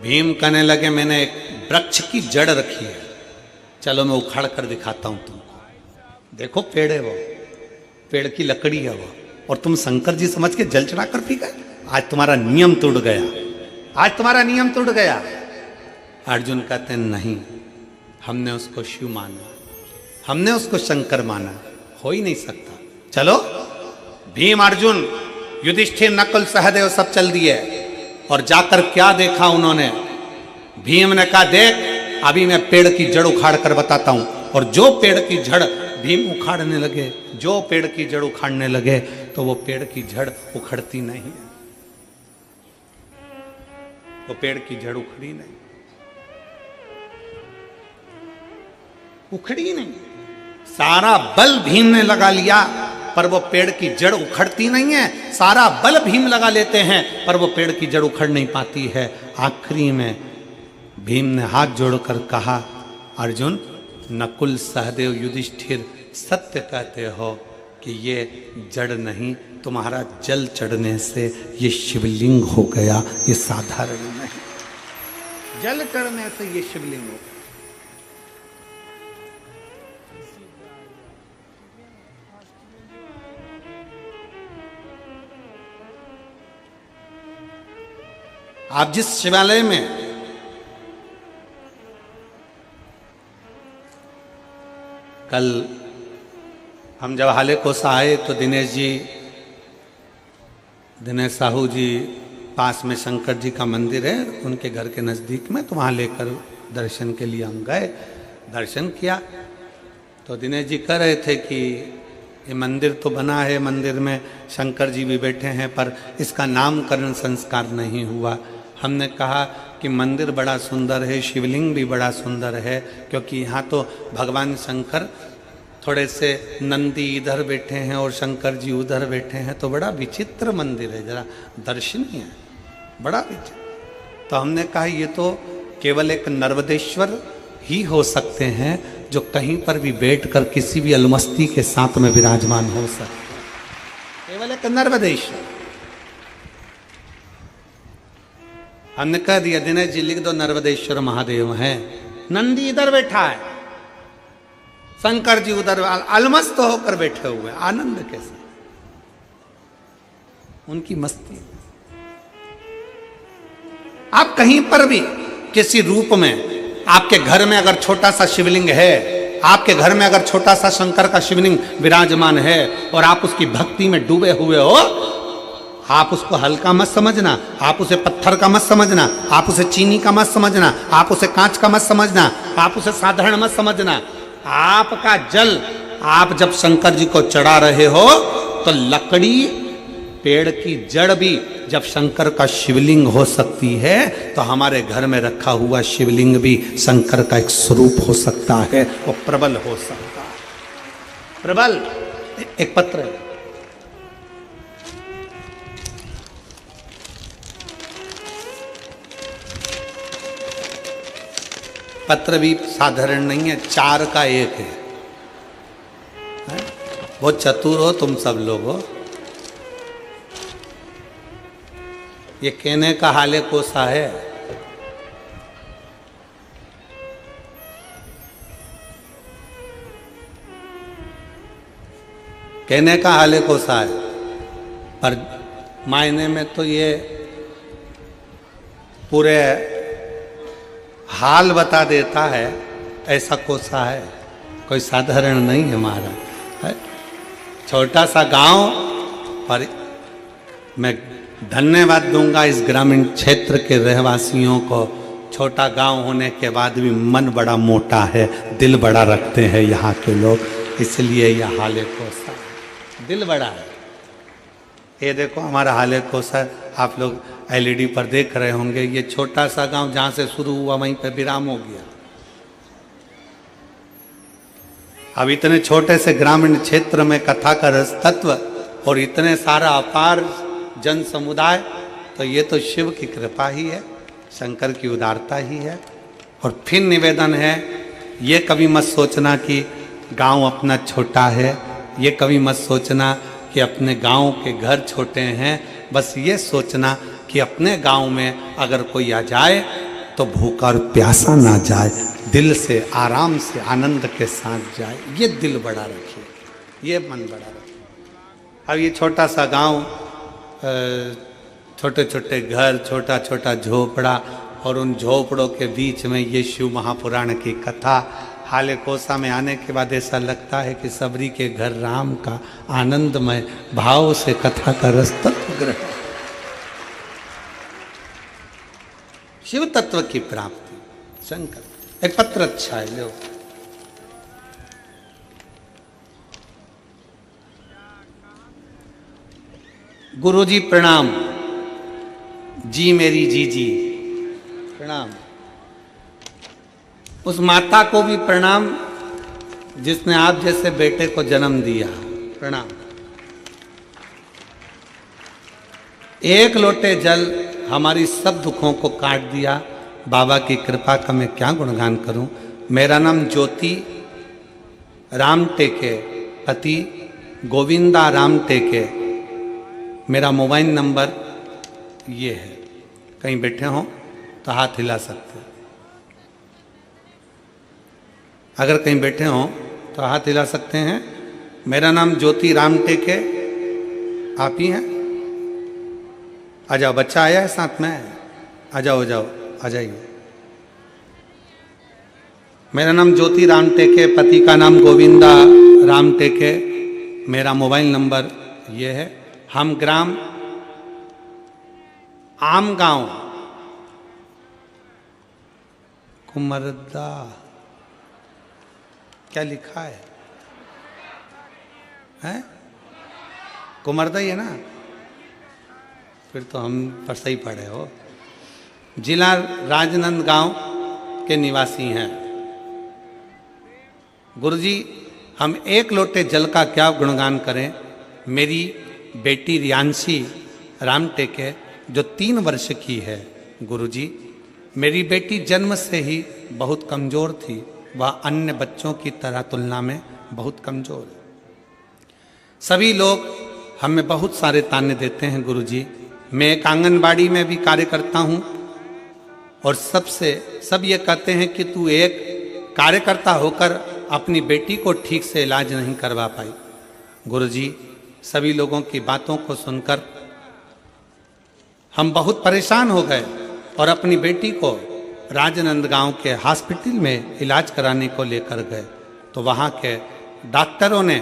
भीम कहने लगे मैंने एक वृक्ष की जड़ रखी है, चलो मैं उखाड़ कर दिखाता हूं तुमको। देखो पेड़ है वो, पेड़ की लकड़ी है वो, और तुम शंकर जी समझ के जल चढ़ा कर पी गए। आज तुम्हारा नियम टूट गया, आज तुम्हारा नियम टूट गया। अर्जुन कहते नहीं, हमने उसको शिव माना, हमने उसको शंकर माना, हो ही नहीं सकता। चलो भीम अर्जुन युधिष्ठिर नकुल सहदेव सब चल दिए और जाकर क्या देखा उन्होंने? भीम ने कहा देख अभी मैं पेड़ की जड़ उखाड़ कर बताता हूं। और जो पेड़ की जड़ भीम उखाड़ने लगे, जो पेड़ की जड़ उखाड़ने लगे तो वो पेड़ की जड़ उखड़ती नहीं है, वो पेड़ की जड़ उखड़ी नहीं, उखड़ी नहीं। सारा बल भीम ने लगा लिया पर वो पेड़ की जड़ उखड़ती नहीं है। सारा बल भीम लगा लेते हैं पर वो पेड़ की जड़ उखड़ नहीं पाती है। आखिरी में भीम ने हाथ जोड़कर कहा अर्जुन, नकुल सहदेव युधिष्ठिर सत्य कहते हो कि ये जड़ नहीं, तुम्हारा जल चढ़ने से ये शिवलिंग हो गया, ये साधारण नहीं, जल चढ़ने से ये शिवलिंग हो गया। आप जिस शिवालय में कल हम जब हाले कोसा आए तो दिनेश साहू जी पास में शंकर जी का मंदिर है उनके घर के नज़दीक में, तो वहाँ लेकर दर्शन के लिए हम गए, दर्शन किया। तो दिनेश जी कह रहे थे कि ये मंदिर तो बना है, मंदिर में शंकर जी भी बैठे हैं पर इसका नामकरण संस्कार नहीं हुआ। हमने कहा कि मंदिर बड़ा सुंदर है, शिवलिंग भी बड़ा सुंदर है, क्योंकि यहाँ तो भगवान शंकर थोड़े से नंदी इधर बैठे हैं और शंकर जी उधर बैठे हैं, तो बड़ा विचित्र मंदिर है, जरा दर्शनीय है, बड़ा विचित्र। तो हमने कहा ये तो केवल एक नर्मदेश्वर ही हो सकते हैं जो कहीं पर भी बैठकर किसी भी अलमस्ती के साथ में विराजमान हो सकते, केवल एक नर्मदेश्वर। हमने कह दिया दिनेश जी लिख दो नर्मदेश्वर महादेव हैं, नंदी इधर बैठा है, शंकर जी उधर अलमस्त होकर बैठे हुए, आनंद के साथ उनकी मस्ती। आप कहीं पर भी किसी रूप में, आपके घर में अगर छोटा सा शिवलिंग है, आपके घर में अगर छोटा सा शंकर का शिवलिंग विराजमान है और आप उसकी भक्ति में डूबे हुए हो, आप उसको हल्का मत समझना, आप उसे पत्थर का मत समझना, आप उसे चीनी का मत समझना, आप उसे कांच का मत समझना, आप उसे साधारण मत समझना। आपका जल आप जब शंकर जी को चढ़ा रहे हो तो लकड़ी, पेड़ की जड़ भी जब शंकर का शिवलिंग हो सकती है तो हमारे घर में रखा हुआ शिवलिंग भी शंकर का एक स्वरूप हो सकता है, वो प्रबल हो सकता है। प्रबल एक पत्र है, पत्र भी साधारण नहीं है, 4 का 1 है। बहुत चतुर हो तुम सब लोग हो। ये कहने का हाले कोसा है। कहने का हाले कोसा है, पर मायने में तो ये पूरे हाल बता देता है, ऐसा कोसा है, कोई साधारण नहीं है महाराज। छोटा सा गांव, पर मैं धन्यवाद दूंगा इस ग्रामीण क्षेत्र के रहवासियों को। छोटा गांव होने के बाद भी मन बड़ा मोटा है, दिल बड़ा रखते हैं यहाँ के लोग, इसलिए यह हाले कोसा है, दिल बड़ा है। ये देखो हमारा हाले कोसा, आप लोग एलईडी पर देख रहे होंगे, ये छोटा सा गांव जहां से शुरू हुआ वहीं पे विराम हो गया। अब इतने छोटे से ग्रामीण क्षेत्र में कथा का रस तत्व और इतने सारा अपार जन समुदाय, तो ये तो शिव की कृपा ही है, शंकर की उदारता ही है। और फिर निवेदन है, ये कभी मत सोचना कि गांव अपना छोटा है, ये कभी मत सोचना कि अपने गांव के घर छोटे हैं, बस ये सोचना कि अपने गांव में अगर कोई आ जाए तो भूखा और प्यासा ना जाए, दिल से आराम से आनंद के साथ जाए। ये दिल बड़ा रखिए, ये मन बड़ा रखिए। अब ये छोटा सा गांव, छोटे छोटे घर, छोटा छोटा झोपड़ा, और उन झोपड़ों के बीच में ये शिव महापुराण की कथा। हाले कोसा में आने के बाद ऐसा लगता है कि सबरी के घर राम का आनंदमय भाव से कथा का रस तत्व ग्रहण, शिव तत्व की प्राप्ति, शंकर। एक पत्र अच्छा है, लो। गुरुजी प्रणाम, जी मेरी जीजी प्रणाम। उस माता को भी प्रणाम जिसने आप जैसे बेटे को जन्म दिया, प्रणाम। एक लोटे जल हमारी सब दुखों को काट दिया, बाबा की कृपा का मैं क्या गुणगान करूं। मेरा नाम ज्योति राम टेके, पति गोविंदा राम टेके। मेरा मोबाइल नंबर ये है, कहीं बैठे हों तो हाथ हिला सकते हैं, अगर कहीं बैठे हों तो हाथ हिला सकते हैं। मेरा नाम ज्योति राम टेके, आप ही हैं? आ जाओ, बच्चा आया है साथ में, आ जाओ आ जाओ, आ जाइए। मेरा नाम ज्योति राम टेके, पति का नाम गोविंदा राम टेके। मेरा मोबाइल नंबर ये है। हम ग्राम आम गांव कुमरदा, क्या लिखा है? हैं? कुमरदा ही है ना? फिर तो हम पर सही पढ़े हो। जिला राजनांदगांव के निवासी हैं। गुरुजी, हम एक लोटे जल का क्या गुणगान करें। मेरी बेटी रियांशी राम टेके जो 3 वर्ष की है। गुरुजी, मेरी बेटी जन्म से ही बहुत कमज़ोर थी, वह अन्य बच्चों की तरह तुलना में बहुत कमज़ोर। सभी लोग हमें बहुत सारे ताने देते हैं गुरुजी। मैं एक आंगनबाड़ी में भी कार्य करता हूँ और सब ये कहते हैं कि तू एक कार्यकर्ता होकर अपनी बेटी को ठीक से इलाज नहीं करवा पाई। गुरुजी, सभी लोगों की बातों को सुनकर हम बहुत परेशान हो गए और अपनी बेटी को राजनांदगांव के हॉस्पिटल में इलाज कराने को लेकर गए, तो वहाँ के डॉक्टरों ने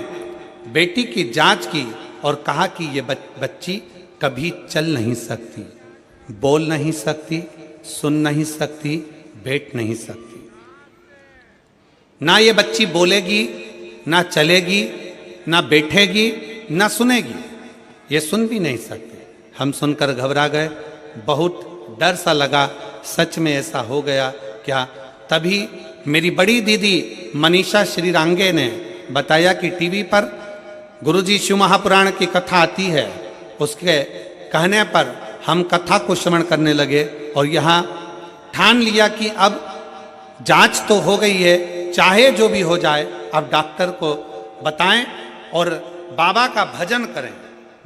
बेटी की जांच की और कहा कि ये बच्ची कभी चल नहीं सकती, बोल नहीं सकती, सुन नहीं सकती, बैठ नहीं सकती। ना ये बच्ची बोलेगी, ना चलेगी, ना बैठेगी, ना सुनेगी, ये सुन भी नहीं सकती। हम सुनकर घबरा गए, बहुत डर सा लगा, सच में ऐसा हो गया क्या? तभी मेरी बड़ी दीदी मनीषा श्रीरांगे ने बताया कि टीवी पर गुरुजी शिव महापुराण की कथा आती है। उसके कहने पर हम कथा को श्रवण करने लगे और यहाँ ठान लिया कि अब जांच तो हो गई है, चाहे जो भी हो जाए अब डॉक्टर को बताएं और बाबा का भजन करें,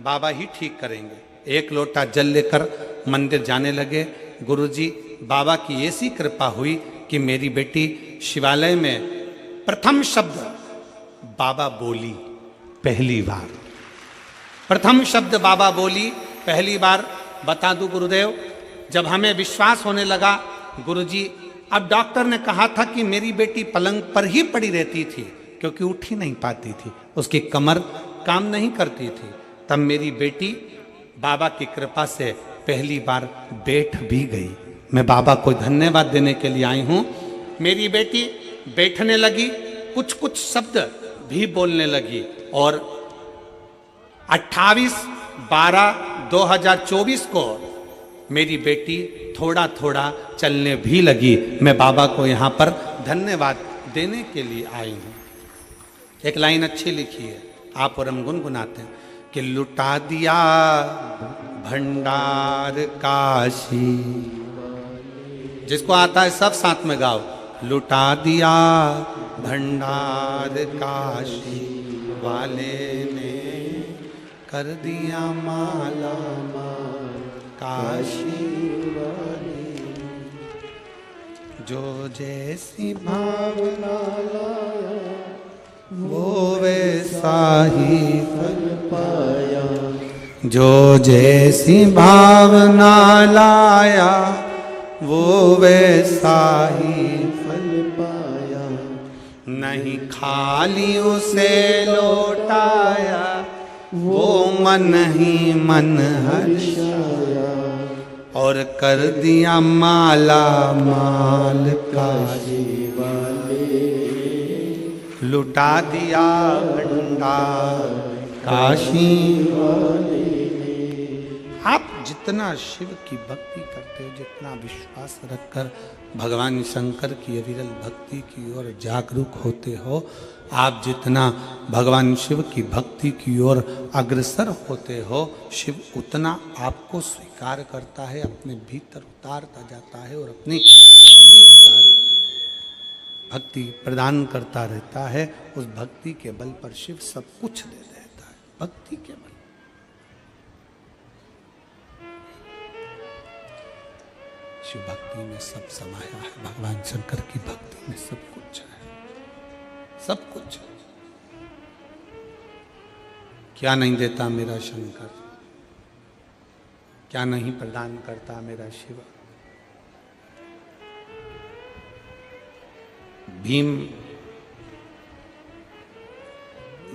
बाबा ही ठीक करेंगे। एक लोटा जल लेकर मंदिर जाने लगे। गुरुजी बाबा की ऐसी कृपा हुई कि मेरी बेटी शिवालय में प्रथम शब्द बाबा बोली पहली बार, प्रथम शब्द बाबा बोली पहली बार। बता दूं गुरुदेव, जब हमें विश्वास होने लगा, गुरुजी अब डॉक्टर ने कहा था कि मेरी बेटी पलंग पर ही पड़ी रहती थी क्योंकि उठ ही नहीं पाती थी, उसकी कमर काम नहीं करती थी। तब मेरी बेटी बाबा की कृपा से पहली बार बैठ भी गई। मैं बाबा को धन्यवाद देने के लिए आई हूँ। मेरी बेटी बैठने लगी, कुछ कुछ शब्द भी बोलने लगी और 28/12/2024 को मेरी बेटी थोड़ा थोड़ा चलने भी लगी। मैं बाबा को यहाँ पर धन्यवाद देने के लिए आई हूँ। एक लाइन अच्छी लिखी है, आप और हम गुनगुनाते हैं कि लुटा दिया भंडार काशी। जिसको आता है सब साथ में गाओ। लुटा दिया भंडार काशी वाले ने, कर दिया माला काशी वाले, जो जैसी भावना लाया वो वैसा ही फल पाया, जो जैसी भावना लाया वो वैसा ही फल पाया। नहीं खाली उसे लौटाया, वो मन ही मन हर्षाया, और कर दिया माला माल काशी वाले, लुटा दिया भंडार काशी वाले। आप जितना शिव की भक्ति करते हो, जितना विश्वास रखकर भगवान शंकर की अविरल भक्ति की ओर जागरूक होते हो, आप जितना भगवान शिव की भक्ति की ओर अग्रसर होते हो, शिव उतना आपको स्वीकार करता है, अपने भीतर उतारता जाता है और अपनी भक्ति प्रदान करता रहता है। उस भक्ति के बल पर शिव सब कुछ दे देता है, भक्ति के बल। शिव भक्ति में सब समाया है, भगवान शंकर की भक्ति में सब कुछ है, सब कुछ है। क्या नहीं देता मेरा शंकर, क्या नहीं प्रदान करता मेरा शिव। भीम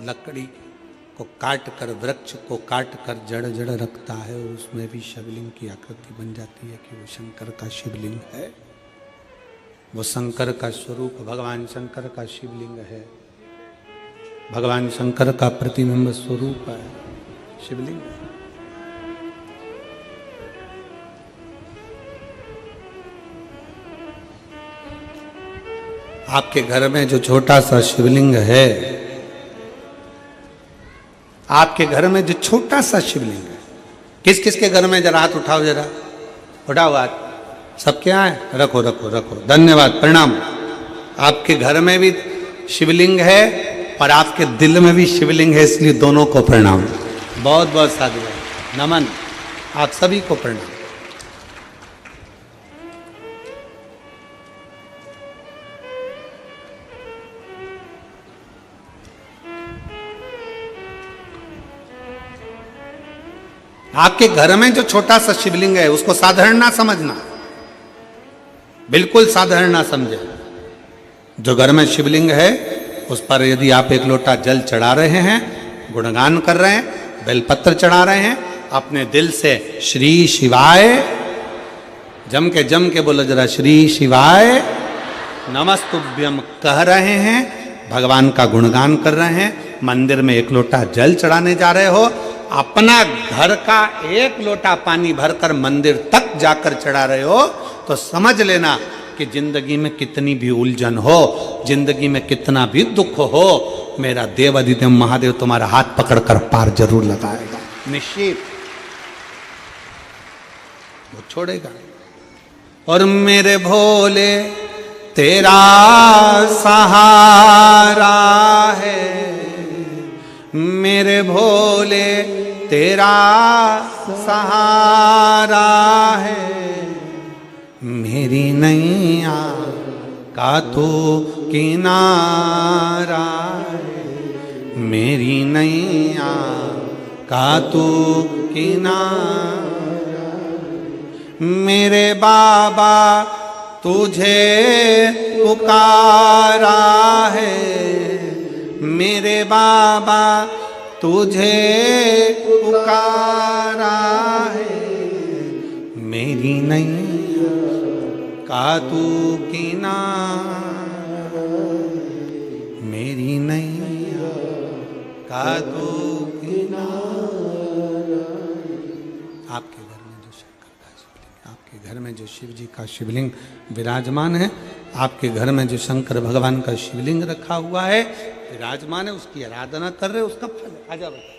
लकड़ी को काट कर, वृक्ष को काट कर जड़ जड़ रखता है और उसमें भी शिवलिंग की आकृति बन जाती है कि वो शंकर का शिवलिंग है, वो शंकर का स्वरूप भगवान शंकर का शिवलिंग है, भगवान शंकर का प्रतिबिंब स्वरूप है शिवलिंग। आपके घर में जो छोटा सा शिवलिंग है, आपके घर में जो छोटा सा शिवलिंग है, किस किस के घर में, जरा हाथ उठाओ, जरा उठाओ हाथ। सबके आए, रखो रखो रखो, धन्यवाद, प्रणाम। आपके घर में भी शिवलिंग है और आपके दिल में भी शिवलिंग है, इसलिए दोनों को प्रणाम। बहुत बहुत साधुवाद, नमन, आप सभी को प्रणाम। आपके घर में जो छोटा सा शिवलिंग है उसको साधारण ना समझना, बिल्कुल साधारण ना समझे। जो घर में शिवलिंग है उस पर यदि आप एक लोटा जल चढ़ा रहे हैं, गुणगान कर रहे हैं, बेलपत्र चढ़ा रहे हैं, अपने दिल से श्री शिवाय जम के बोलो जरा, श्री शिवाय नमस्तुभ्यम कह रहे हैं, भगवान का गुणगान कर रहे हैं, मंदिर में एक लोटा जल चढ़ाने जा रहे हो, अपना घर का एक लोटा पानी भरकर मंदिर तक जाकर चढ़ा रहे हो, तो समझ लेना कि जिंदगी में कितनी भी उलझन हो, जिंदगी में कितना भी दुख हो, मेरा देव अधिदेव महादेव तुम्हारा हाथ पकड़कर पार जरूर लगाएगा, निश्चित, वो छोड़ेगा। और मेरे भोले तेरा सहारा है, मेरे भोले तेरा सहारा है, मेरी नैया का तो किनारा है, मेरी नैया का तो किनारा। मेरे बाबा तुझे पुकारा है, मेरे बाबा तुझे पुकारा है, मेरी नैया का तू किनारा, मेरी नैया का तू किनारा। आपके घर में जो शंकर का शिवलिंग, आपके घर में जो शिव जी का शिवलिंग विराजमान है, आपके घर में जो शंकर भगवान का शिवलिंग रखा हुआ है, विराजमान है, उसकी आराधना कर रहे हो, उसका फल आजा बेटा।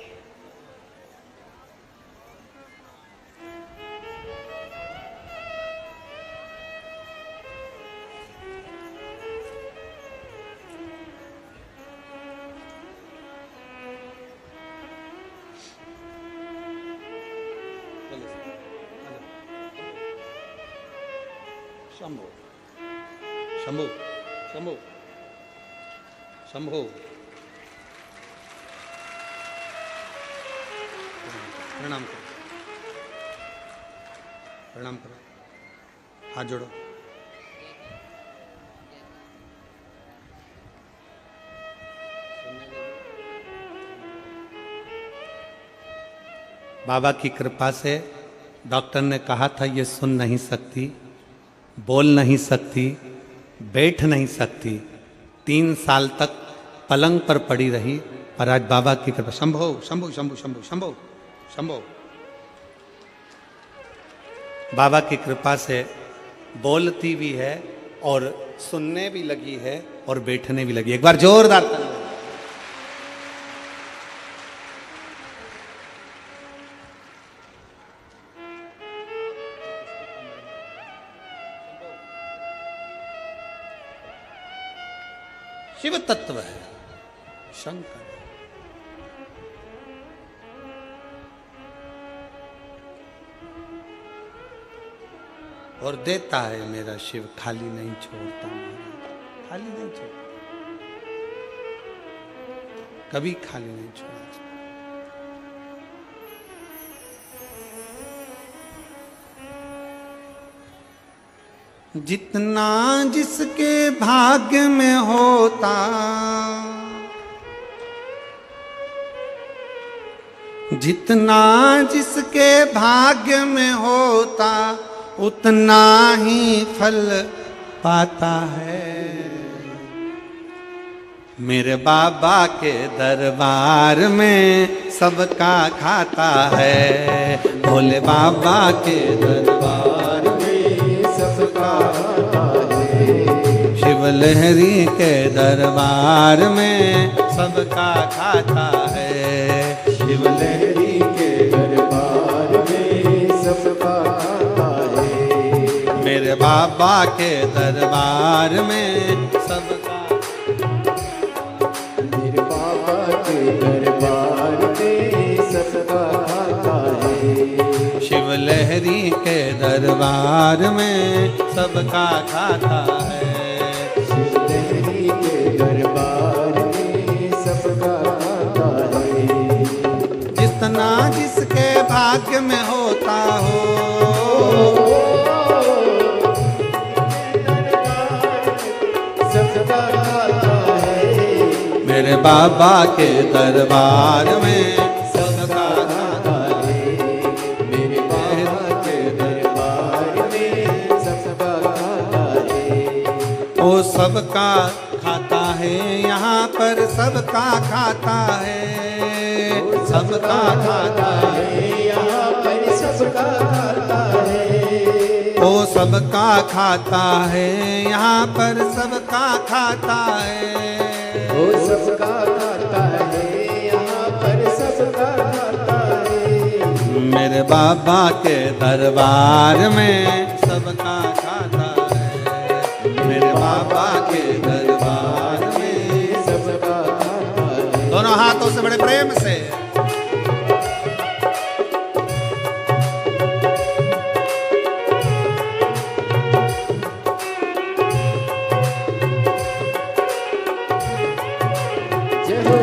शंभो शंभो शंभो शंभो, प्रणाम करो, प्रणाम करो, हाथ जोड़ो। बाबा की कृपा से डॉक्टर ने कहा था ये सुन नहीं सकती, बोल नहीं सकती, बैठ नहीं सकती, 3 साल तक पलंग पर पड़ी रही, पर आज बाबा की कृपा, शंभो शंभो शंभो शंभो शंभो शंभो, बाबा की कृपा से बोलती भी है और सुनने भी लगी है और बैठने भी लगी। एक बार जोरदार ताली। शिव तत्व है शंकर, और देता है मेरा शिव, खाली नहीं छोड़ता, खाली नहीं छोड़ता, कभी खाली नहीं छोड़ा। जितना जिसके भाग्य में होता, जितना जिसके भाग्य में होता, उतना ही फल पाता है। मेरे बाबा के दरबार में सबका खाता है, भोले बाबा के दरबार में सबका खाता है, शिव लहरी के दरबार में सबका खाता है, शिव लहरी के दरबार में सबका खाता है, मेरे बाबा के दरबार में सबका, मेरे बाबा के दरबार में सबका खाता है, शिव लहरी के दरबार में सबका खाता है, शिव लहरी के दरबार में सबका खाता है। जितना जिसके भाग्य में होता हो, सबका खाता है, मेरे बाबा के दरबार में सबका खाता है, मेरे बाबा के दरबार में सबका खाता है, वो सबका खाता है यहाँ यहाँ पर सबका खाता है, सबका खाता है, यहाँ पर सबका खाता है। वो सबका खाता है, यहाँ पर सबका खाता है, वो सबका खाता है, यहाँ पर सबका खाता है। मेरे बाबा के दरबार में सबका खाता है, मेरे बाबा के दरबार में सबका खाता है। दोनों हाथों से बड़े प्रेम से जय हो।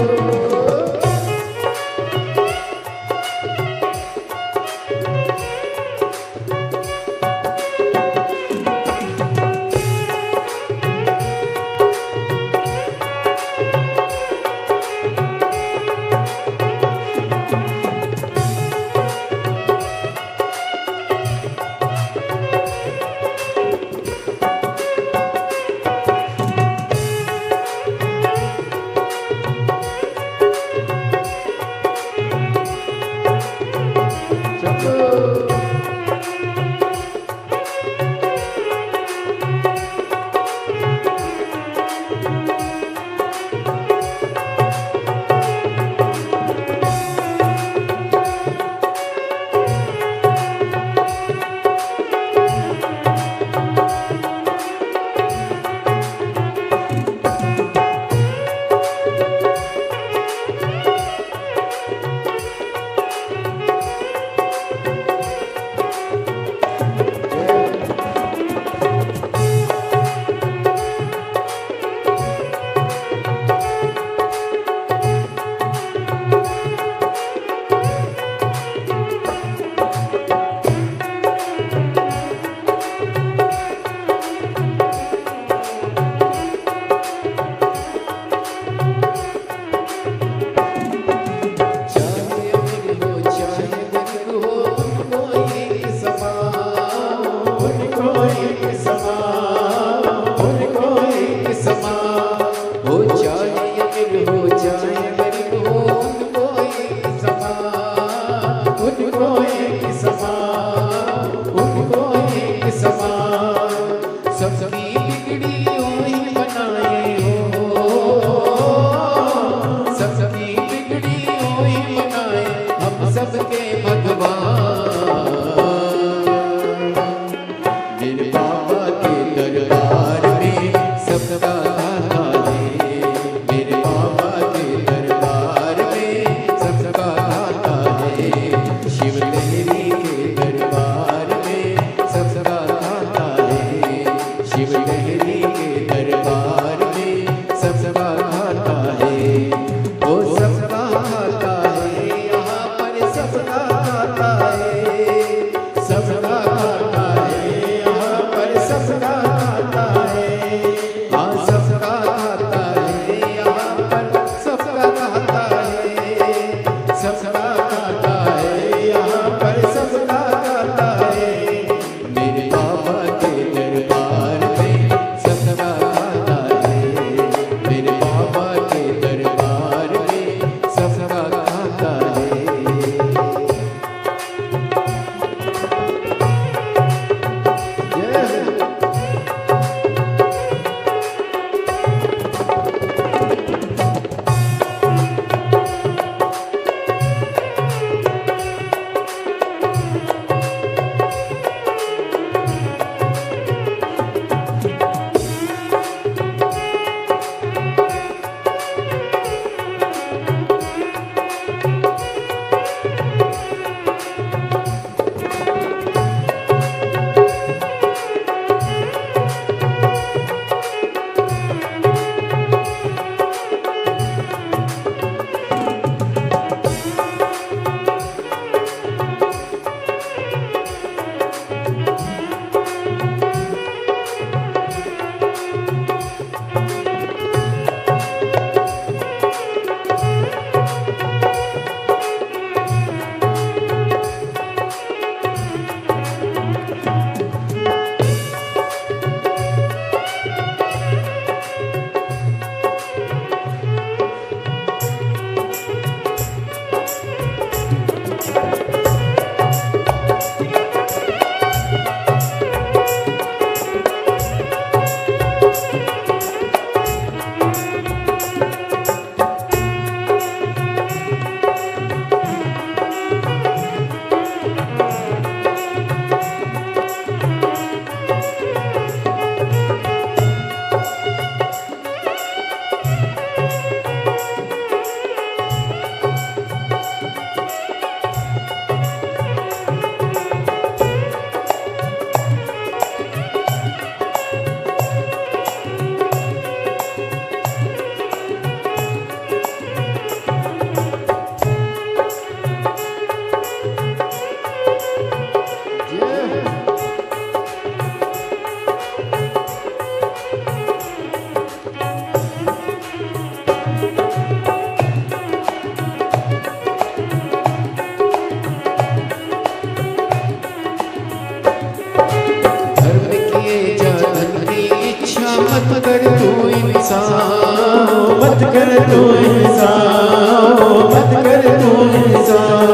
मत कर तू इंसान, मत कर तू इंसान।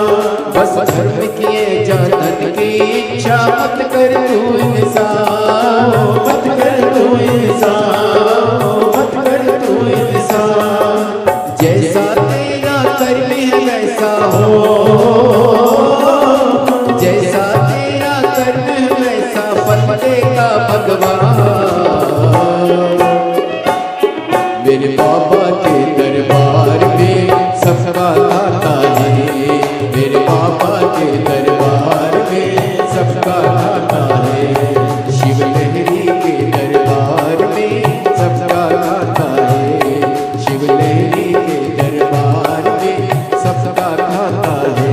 बस धर्म किए जा धन की इच्छा, मत कर तू इंसान, मत कर तू इंसान, मत कर तू इंसान। जैसा तेरा कर्म है वैसा हो, जैसा तेरा कर्म है वैसा फल देगा भगवान। मेरे बाबा के दरबार में सबका दाता है, मेरे बाबा के दरबार में सबका दाता है। शिव लहरी के दरबार में सबका दाता है, शिव लहरी के दरबार में सबका दाता है।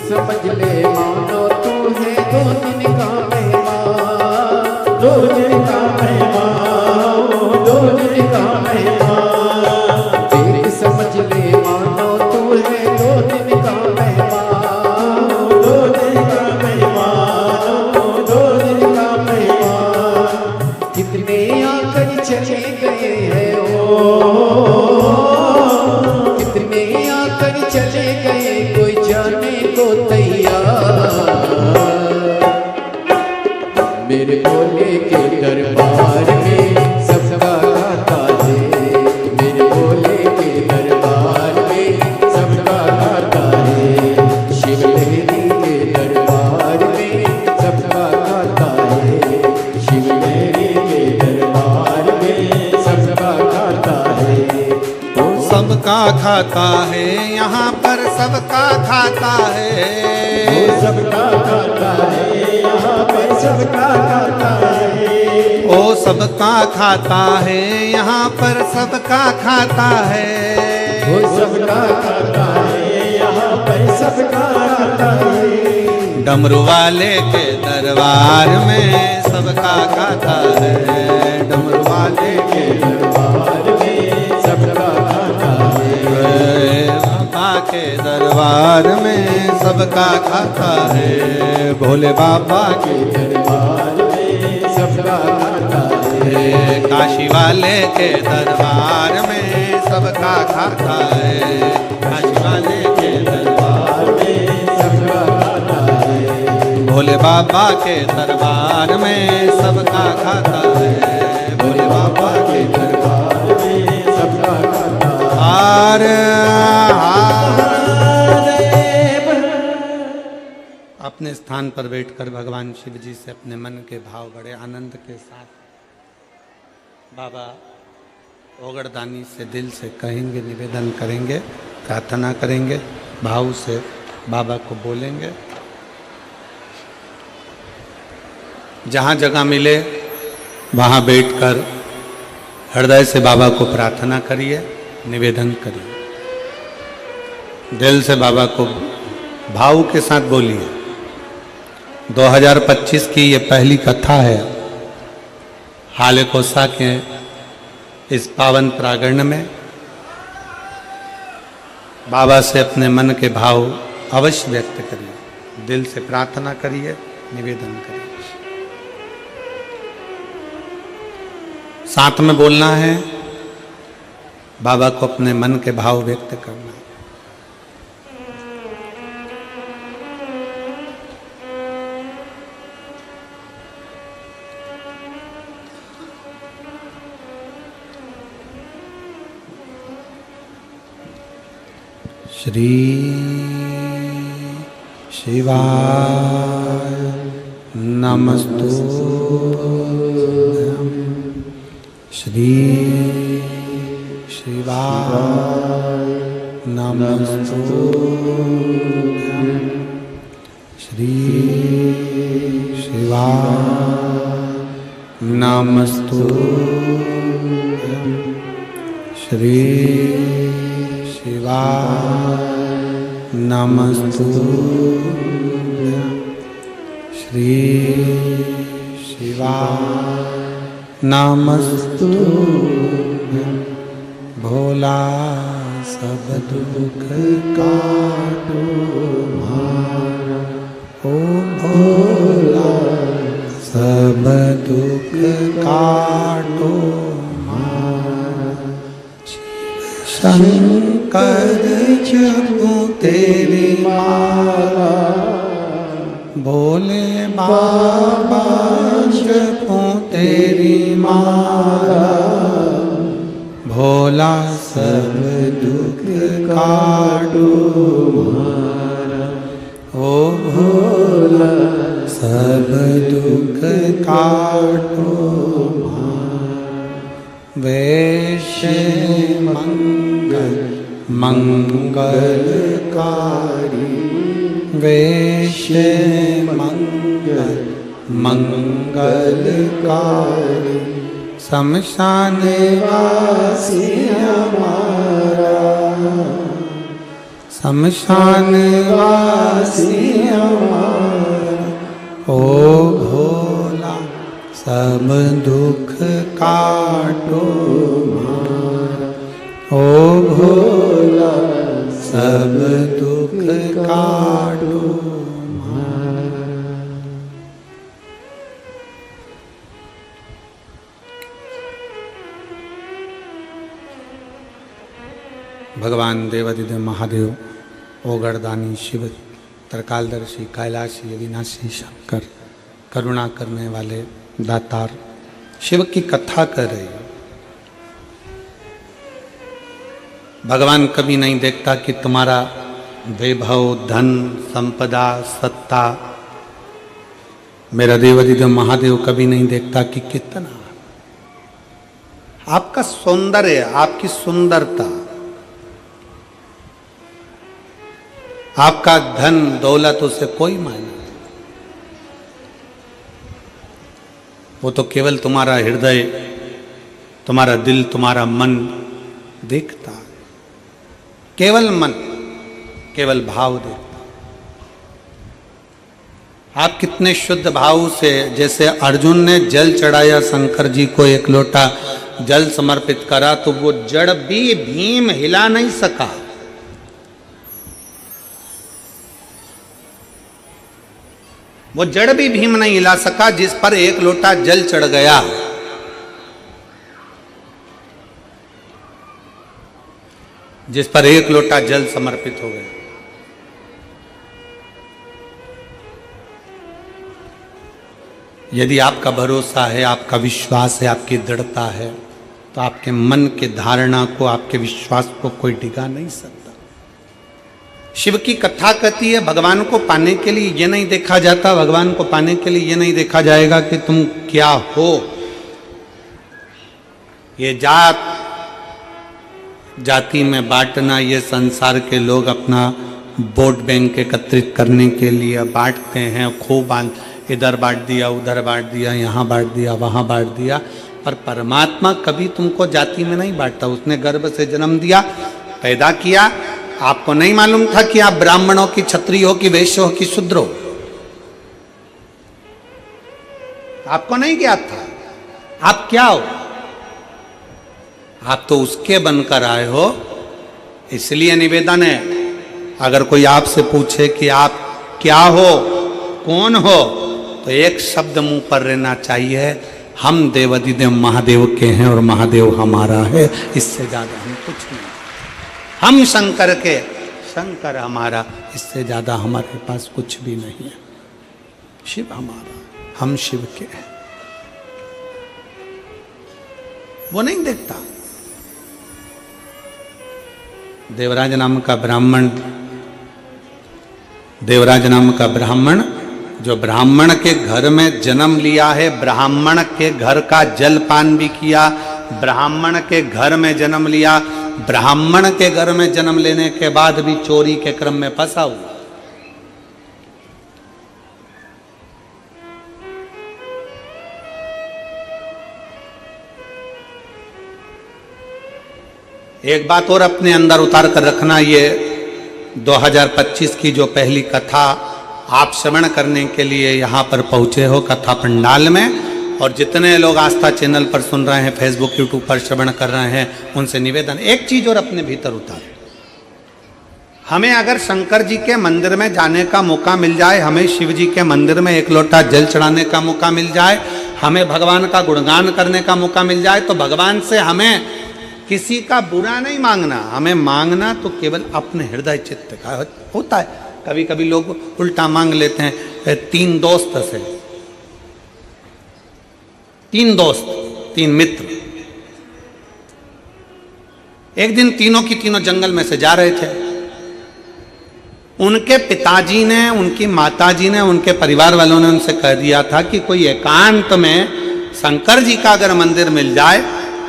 समझ ले मानो तू है दो दिन का मेहमान, दो दिन का मेहमान, दो दिन का मेहमान। देख समझ ले मानो तू है दो दिन का मेहमान, दो दिन का मेहमान, दो दिन का मेहमान। कितने आकर चले गए हैं कितने आकर चले गए, कोई जाने को तैयार। मेरे भोले के दरबार में सबका दाता है, मेरे भोले के दरबार में सबका दाता है। शिव लहरी के दरबार में सबका दाता है, शिव लहरी के दरबार में सबका दाता है। सबका खाता है यहाँ पर सबका खाता है, वो सबका खाता है यहाँ पर सबका खाता है। ओ सबका खाता है यहाँ पर सबका खाता है। वो सबका खाता है यहाँ पर सबका खाता है। डमरू वाले के दरबार में सबका खाता है, डमरू वाले के दरबार में सबका खाता है। बाबा के दरबार में सबका खाता है, भोले बाबा के दरबार में सबका खाता है। काशी वाले के दरबार में सबका खाता है, काशी वाले के दरबार में सबका खाता है। भोले बाबा के दरबार में सबका खाता है, भोले बाबा के दरबार में सबका खाता अपने स्थान पर बैठकर भगवान शिव जी से अपने मन के भाव बड़े आनंद के साथ बाबा ओगड़दानी से दिल से कहेंगे, निवेदन करेंगे, प्रार्थना करेंगे, भाव से बाबा को बोलेंगे। जहाँ जगह मिले वहाँ बैठकर हृदय से बाबा को प्रार्थना करिए, निवेदन करिए, दिल से बाबा को भाव के साथ बोलिए। 2025 की ये पहली कथा है हाले कोसा के इस पावन प्रांगण में। बाबा से अपने मन के भाव अवश्य व्यक्त करिए, दिल से प्रार्थना करिए, निवेदन करिए। साथ में बोलना है, बाबा को अपने मन के भाव व्यक्त करना है। श्री शिवाय नमस्तुभ्यं, श्री शिवाय नमस्तुभ्यं, श्री शिवाय नमस्तुभ्यं, श्री शिवाय नमस्तुभ्यं, श्री शिवाय नमस्तुभ्यं। भोला सब दुख काटो मारा, ओ भोला सब दुख काटो मारा। शंकर जपो तेरी माला, भोले बाबा जपो तेरी माला। भोला सब दुख काटो मारा, ओ भोला सब दुख काटो मारा। वैश्य मंगल मंगलकारी, वैश्य मंगल मंगलकारी। शमशान वासी हमारा, शमशान वासी हमारा। ओ भोला सब दुख काटो मारा, ओ भोला सब दुख काटो मारा। भगवान देवादिदेव महादेव, ओगरदानी शिव, त्रिकालदर्शी, कैलाशी, अविनाशी शंकर, करुणा करने वाले दातार शिव की कथा कर रहे हैं। भगवान कभी नहीं देखता कि तुम्हारा वैभव, धन, संपदा, सत्ता। मेरा देवादिदेव महादेव कभी नहीं देखता कि कितना आपका सौंदर्य, आपकी सुंदरता, आपका धन दौलत, उसे कोई मायना नहीं। वो तो केवल तुम्हारा हृदय, तुम्हारा दिल, तुम्हारा मन देखता है। केवल मन, केवल भाव देखता। आप कितने शुद्ध भाव से, जैसे अर्जुन ने जल चढ़ाया शंकर जी को, एक लोटा जल समर्पित करा तो वो जड़ भी भीम हिला नहीं सका। वो जड़ भी भीम नहीं हिला सका जिस पर एक लोटा जल चढ़ गया। जिस पर एक लोटा जल समर्पित हो गया। यदि आपका भरोसा है, आपका विश्वास है, आपकी दृढ़ता है, तो आपके मन के धारणा को, आपके विश्वास को कोई डिगा नहीं सकता। शिव की कथा कहती है, भगवान को पाने के लिए ये नहीं देखा जाता, भगवान को पाने के लिए ये नहीं देखा जाएगा कि तुम क्या हो। ये जाति में बांटना, ये संसार के लोग अपना वोट बैंक एकत्रित करने के लिए बांटते हैं, खूब इधर बांट दिया, उधर बांट दिया, यहाँ बांट दिया, वहाँ बांट दिया। पर परमात्मा कभी तुमको जाति में नहीं बांटता। उसने गर्भ से जन्म दिया, पैदा किया। आपको नहीं मालूम था कि आप ब्राह्मण हो कि क्षत्रिय हो कि वैश्य हो कि शूद्र हो? आपको नहीं ज्ञात था। आप क्या हो? आप तो उसके बनकर आए हो। इसलिए निवेदन है, अगर कोई आपसे पूछे कि आप क्या हो, कौन हो, तो एक शब्द मुंह पर रहना चाहिए, हम देवाधिदेव महादेव के हैं और महादेव हमारा है। इससे ज्यादा हम कुछ नहीं। हम शंकर के, शंकर हमारा, इससे ज्यादा हमारे पास कुछ भी नहीं है। शिव हमारा, हम शिव के हैं। वो नहीं देखता। देवराज नाम का ब्राह्मण, देवराज नाम का ब्राह्मण जो ब्राह्मण के घर में जन्म लिया है, ब्राह्मण के घर का जलपान भी किया, ब्राह्मण के घर में जन्म लिया, ब्राह्मण के घर में जन्म लेने के बाद भी चोरी के क्रम में फंसा हुआ। एक बात और अपने अंदर उतार कर रखना, ये 2025 की जो पहली कथा आप श्रवण करने के लिए यहाँ पर पहुँचे हो कथा पंडाल में, और जितने लोग आस्था चैनल पर सुन रहे हैं, फेसबुक यूट्यूब पर श्रवण कर रहे हैं, उनसे निवेदन, एक चीज और अपने भीतर उतार। हमें अगर शंकर जी के मंदिर में जाने का मौका मिल जाए, हमें शिव जी के मंदिर में एक लोटा जल चढ़ाने का मौका मिल जाए, हमें भगवान का गुणगान करने का मौका मिल जाए, तो भगवान से हमें किसी का बुरा नहीं मांगना, हमें मांगना तो केवल अपने हृदय चित्त का होता है। कभी कभी लोग उल्टा मांग लेते हैं। 3 दोस्त से, 3 दोस्त, 3 मित्र, एक दिन तीनों की तीनों जंगल में से जा रहे थे। उनके पिताजी ने, उनकी माताजी ने, उनके परिवार वालों ने उनसे कह दिया था कि कोई एकांत में शंकर जी का अगर मंदिर मिल जाए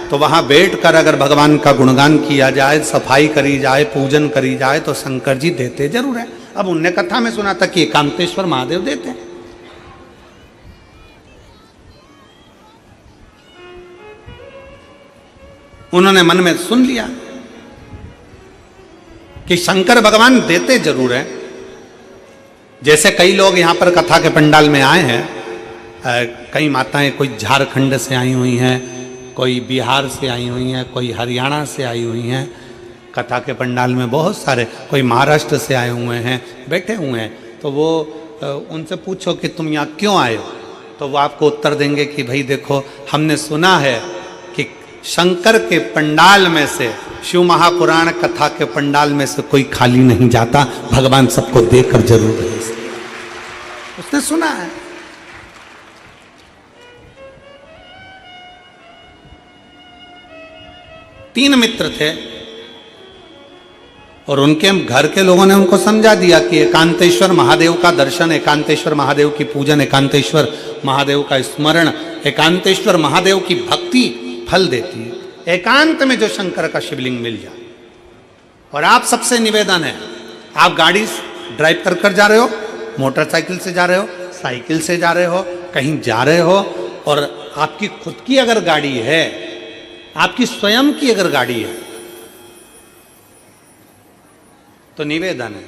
तो वहां बैठकर अगर भगवान का गुणगान किया जाए, सफाई करी जाए, पूजन करी जाए, तो शंकर जी देते जरूर है। अब उनने कथा में सुना था कि एकांतेश्वर महादेव देते हैं। उन्होंने मन में सुन लिया कि शंकर भगवान देते जरूर हैं। जैसे कई लोग यहां पर कथा के पंडाल में आए हैं, कई माताएं कोई झारखंड से आई हुई हैं, कोई बिहार से आई हुई हैं, कोई हरियाणा से आई हुई हैं। कथा के पंडाल में बहुत सारे, कोई महाराष्ट्र से आए हुए हैं, बैठे हुए हैं। तो वो उनसे पूछो कि तुम यहाँ क्यों आए हो, तो वो आपको उत्तर देंगे कि भाई देखो, हमने सुना है कि शंकर के पंडाल में से, शिव महापुराण कथा के पंडाल में से कोई खाली नहीं जाता, भगवान सबको देकर जरूर है। उसने सुना है। तीन मित्र थे और उनके घर के लोगों ने उनको समझा दिया कि एकांतेश्वर महादेव का दर्शन, एकांतेश्वर महादेव की पूजन, एकांतेश्वर महादेव का स्मरण, एकांतेश्वर महादेव की भक्ति फल देती है। एकांत में जो शंकर का शिवलिंग मिल जाए। और आप सबसे निवेदन है, आप गाड़ी ड्राइव कर कर जा रहे हो, मोटरसाइकिल से जा रहे हो, साइकिल से जा रहे हो, कहीं जा रहे हो, और आपकी खुद की अगर गाड़ी है, आपकी स्वयं की अगर गाड़ी है, तो निवेदन है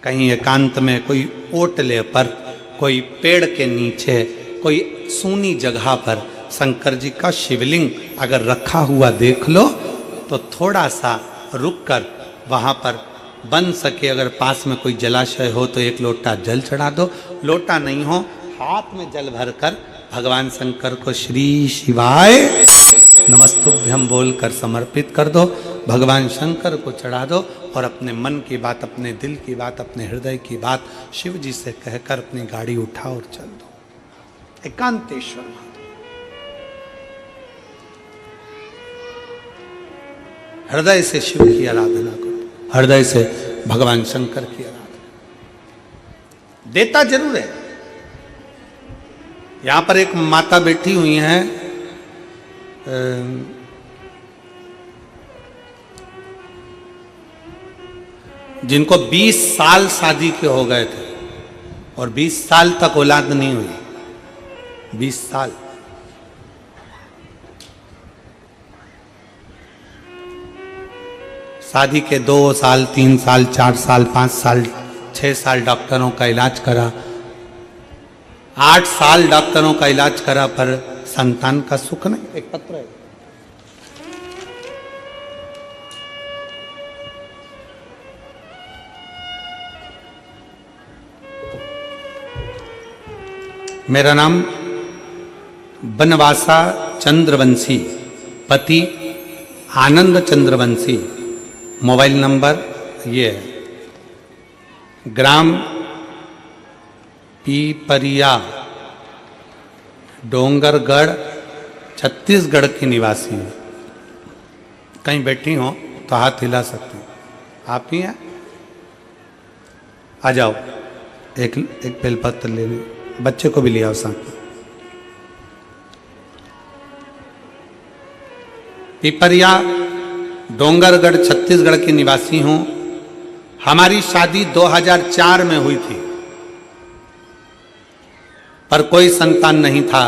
कहीं एकांत में कोई ओटले पर, कोई पेड़ के नीचे, कोई सूनी जगह पर शंकर जी का शिवलिंग अगर रखा हुआ देख लो, तो थोड़ा सा रुक कर वहाँ पर बन सके, अगर पास में कोई जलाशय हो तो एक लोटा जल चढ़ा दो। लोटा नहीं हो, हाथ में जल भर कर भगवान शंकर को श्री शिवाय नमस्तुभ्यम बोलकर समर्पित कर दो, भगवान शंकर को चढ़ा दो, और अपने मन की बात, अपने दिल की बात, अपने हृदय की बात शिव जी से कहकर अपनी गाड़ी उठाओ और चल दो। एकांतेश्वर महादेव, हृदय से शिव की आराधना करो, हृदय से भगवान शंकर की आराधना। देता जरूर है। यहां पर एक माता बैठी हुई हैं, जिनको 20 साल शादी के हो गए थे और 20 साल तक औलाद नहीं हुई। 20 साल। शादी के 2 साल, 3 साल, 4 साल, 5 साल, 6 साल डॉक्टरों का इलाज करा, 8 साल डॉक्टरों का इलाज करा, पर संतान का सुख नहीं। एक पत्र है, मेरा नाम बनवासा चंद्रवंशी, पति आनंद चंद्रवंशी, मोबाइल नंबर ये है, ग्राम पीपरिया, डोंगरगढ़, छत्तीसगढ़ की निवासी हूँ। कहीं बैठी हो तो हाथ हिला सकते हैं। आप ही हैं? आ जाओ, एक बेलपत्र लेने, बच्चे को भी ले आओ साथ में। पिपरिया, डोंगरगढ़, छत्तीसगढ़ की निवासी हूं। हमारी शादी 2004 में हुई थी, पर कोई संतान नहीं था।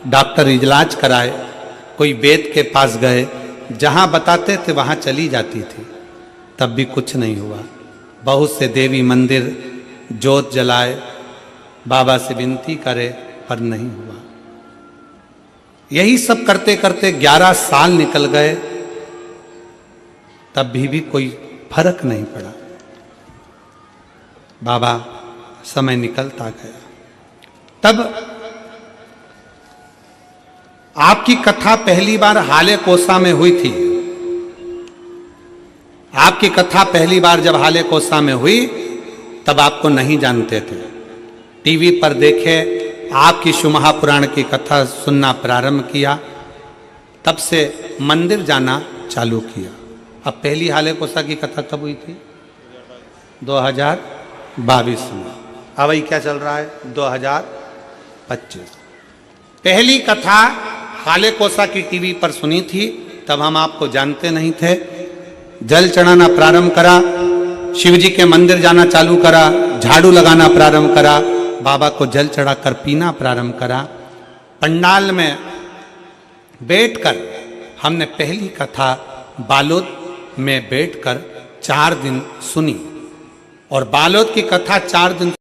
डॉक्टर इलाज कराए, कोई वेद के पास गए, जहां बताते थे वहां चली जाती थी, तब भी कुछ नहीं हुआ। बहुत से देवी मंदिर जोत जलाए, बाबा से विनती करे, पर नहीं हुआ। यही सब करते करते 11 साल निकल गए, तब भी कोई फर्क नहीं पड़ा। बाबा समय निकलता गया। तब आपकी कथा पहली बार हाले कोसा में हुई थी। आपकी कथा पहली बार जब हाले कोसा में हुई, तब आपको नहीं जानते थे। टीवी पर देखे, आपकी शिव महापुराण की कथा सुनना प्रारंभ किया, तब से मंदिर जाना चालू किया। अब पहली हाले कोसा की कथा कब हुई थी? 2022 में। अब वही क्या चल रहा है? 2025। पहली कथा हाले कोसा की टीवी पर सुनी थी, तब हम आपको जानते नहीं थे। जल चढ़ाना प्रारंभ करा, शिव जी के मंदिर जाना चालू करा, झाड़ू लगाना प्रारंभ करा, बाबा को जल चढ़ाकर पीना प्रारंभ करा। पंडाल में बैठकर हमने पहली कथा बालोद में बैठकर 4 दिन सुनी, और बालोद की कथा 4 दिन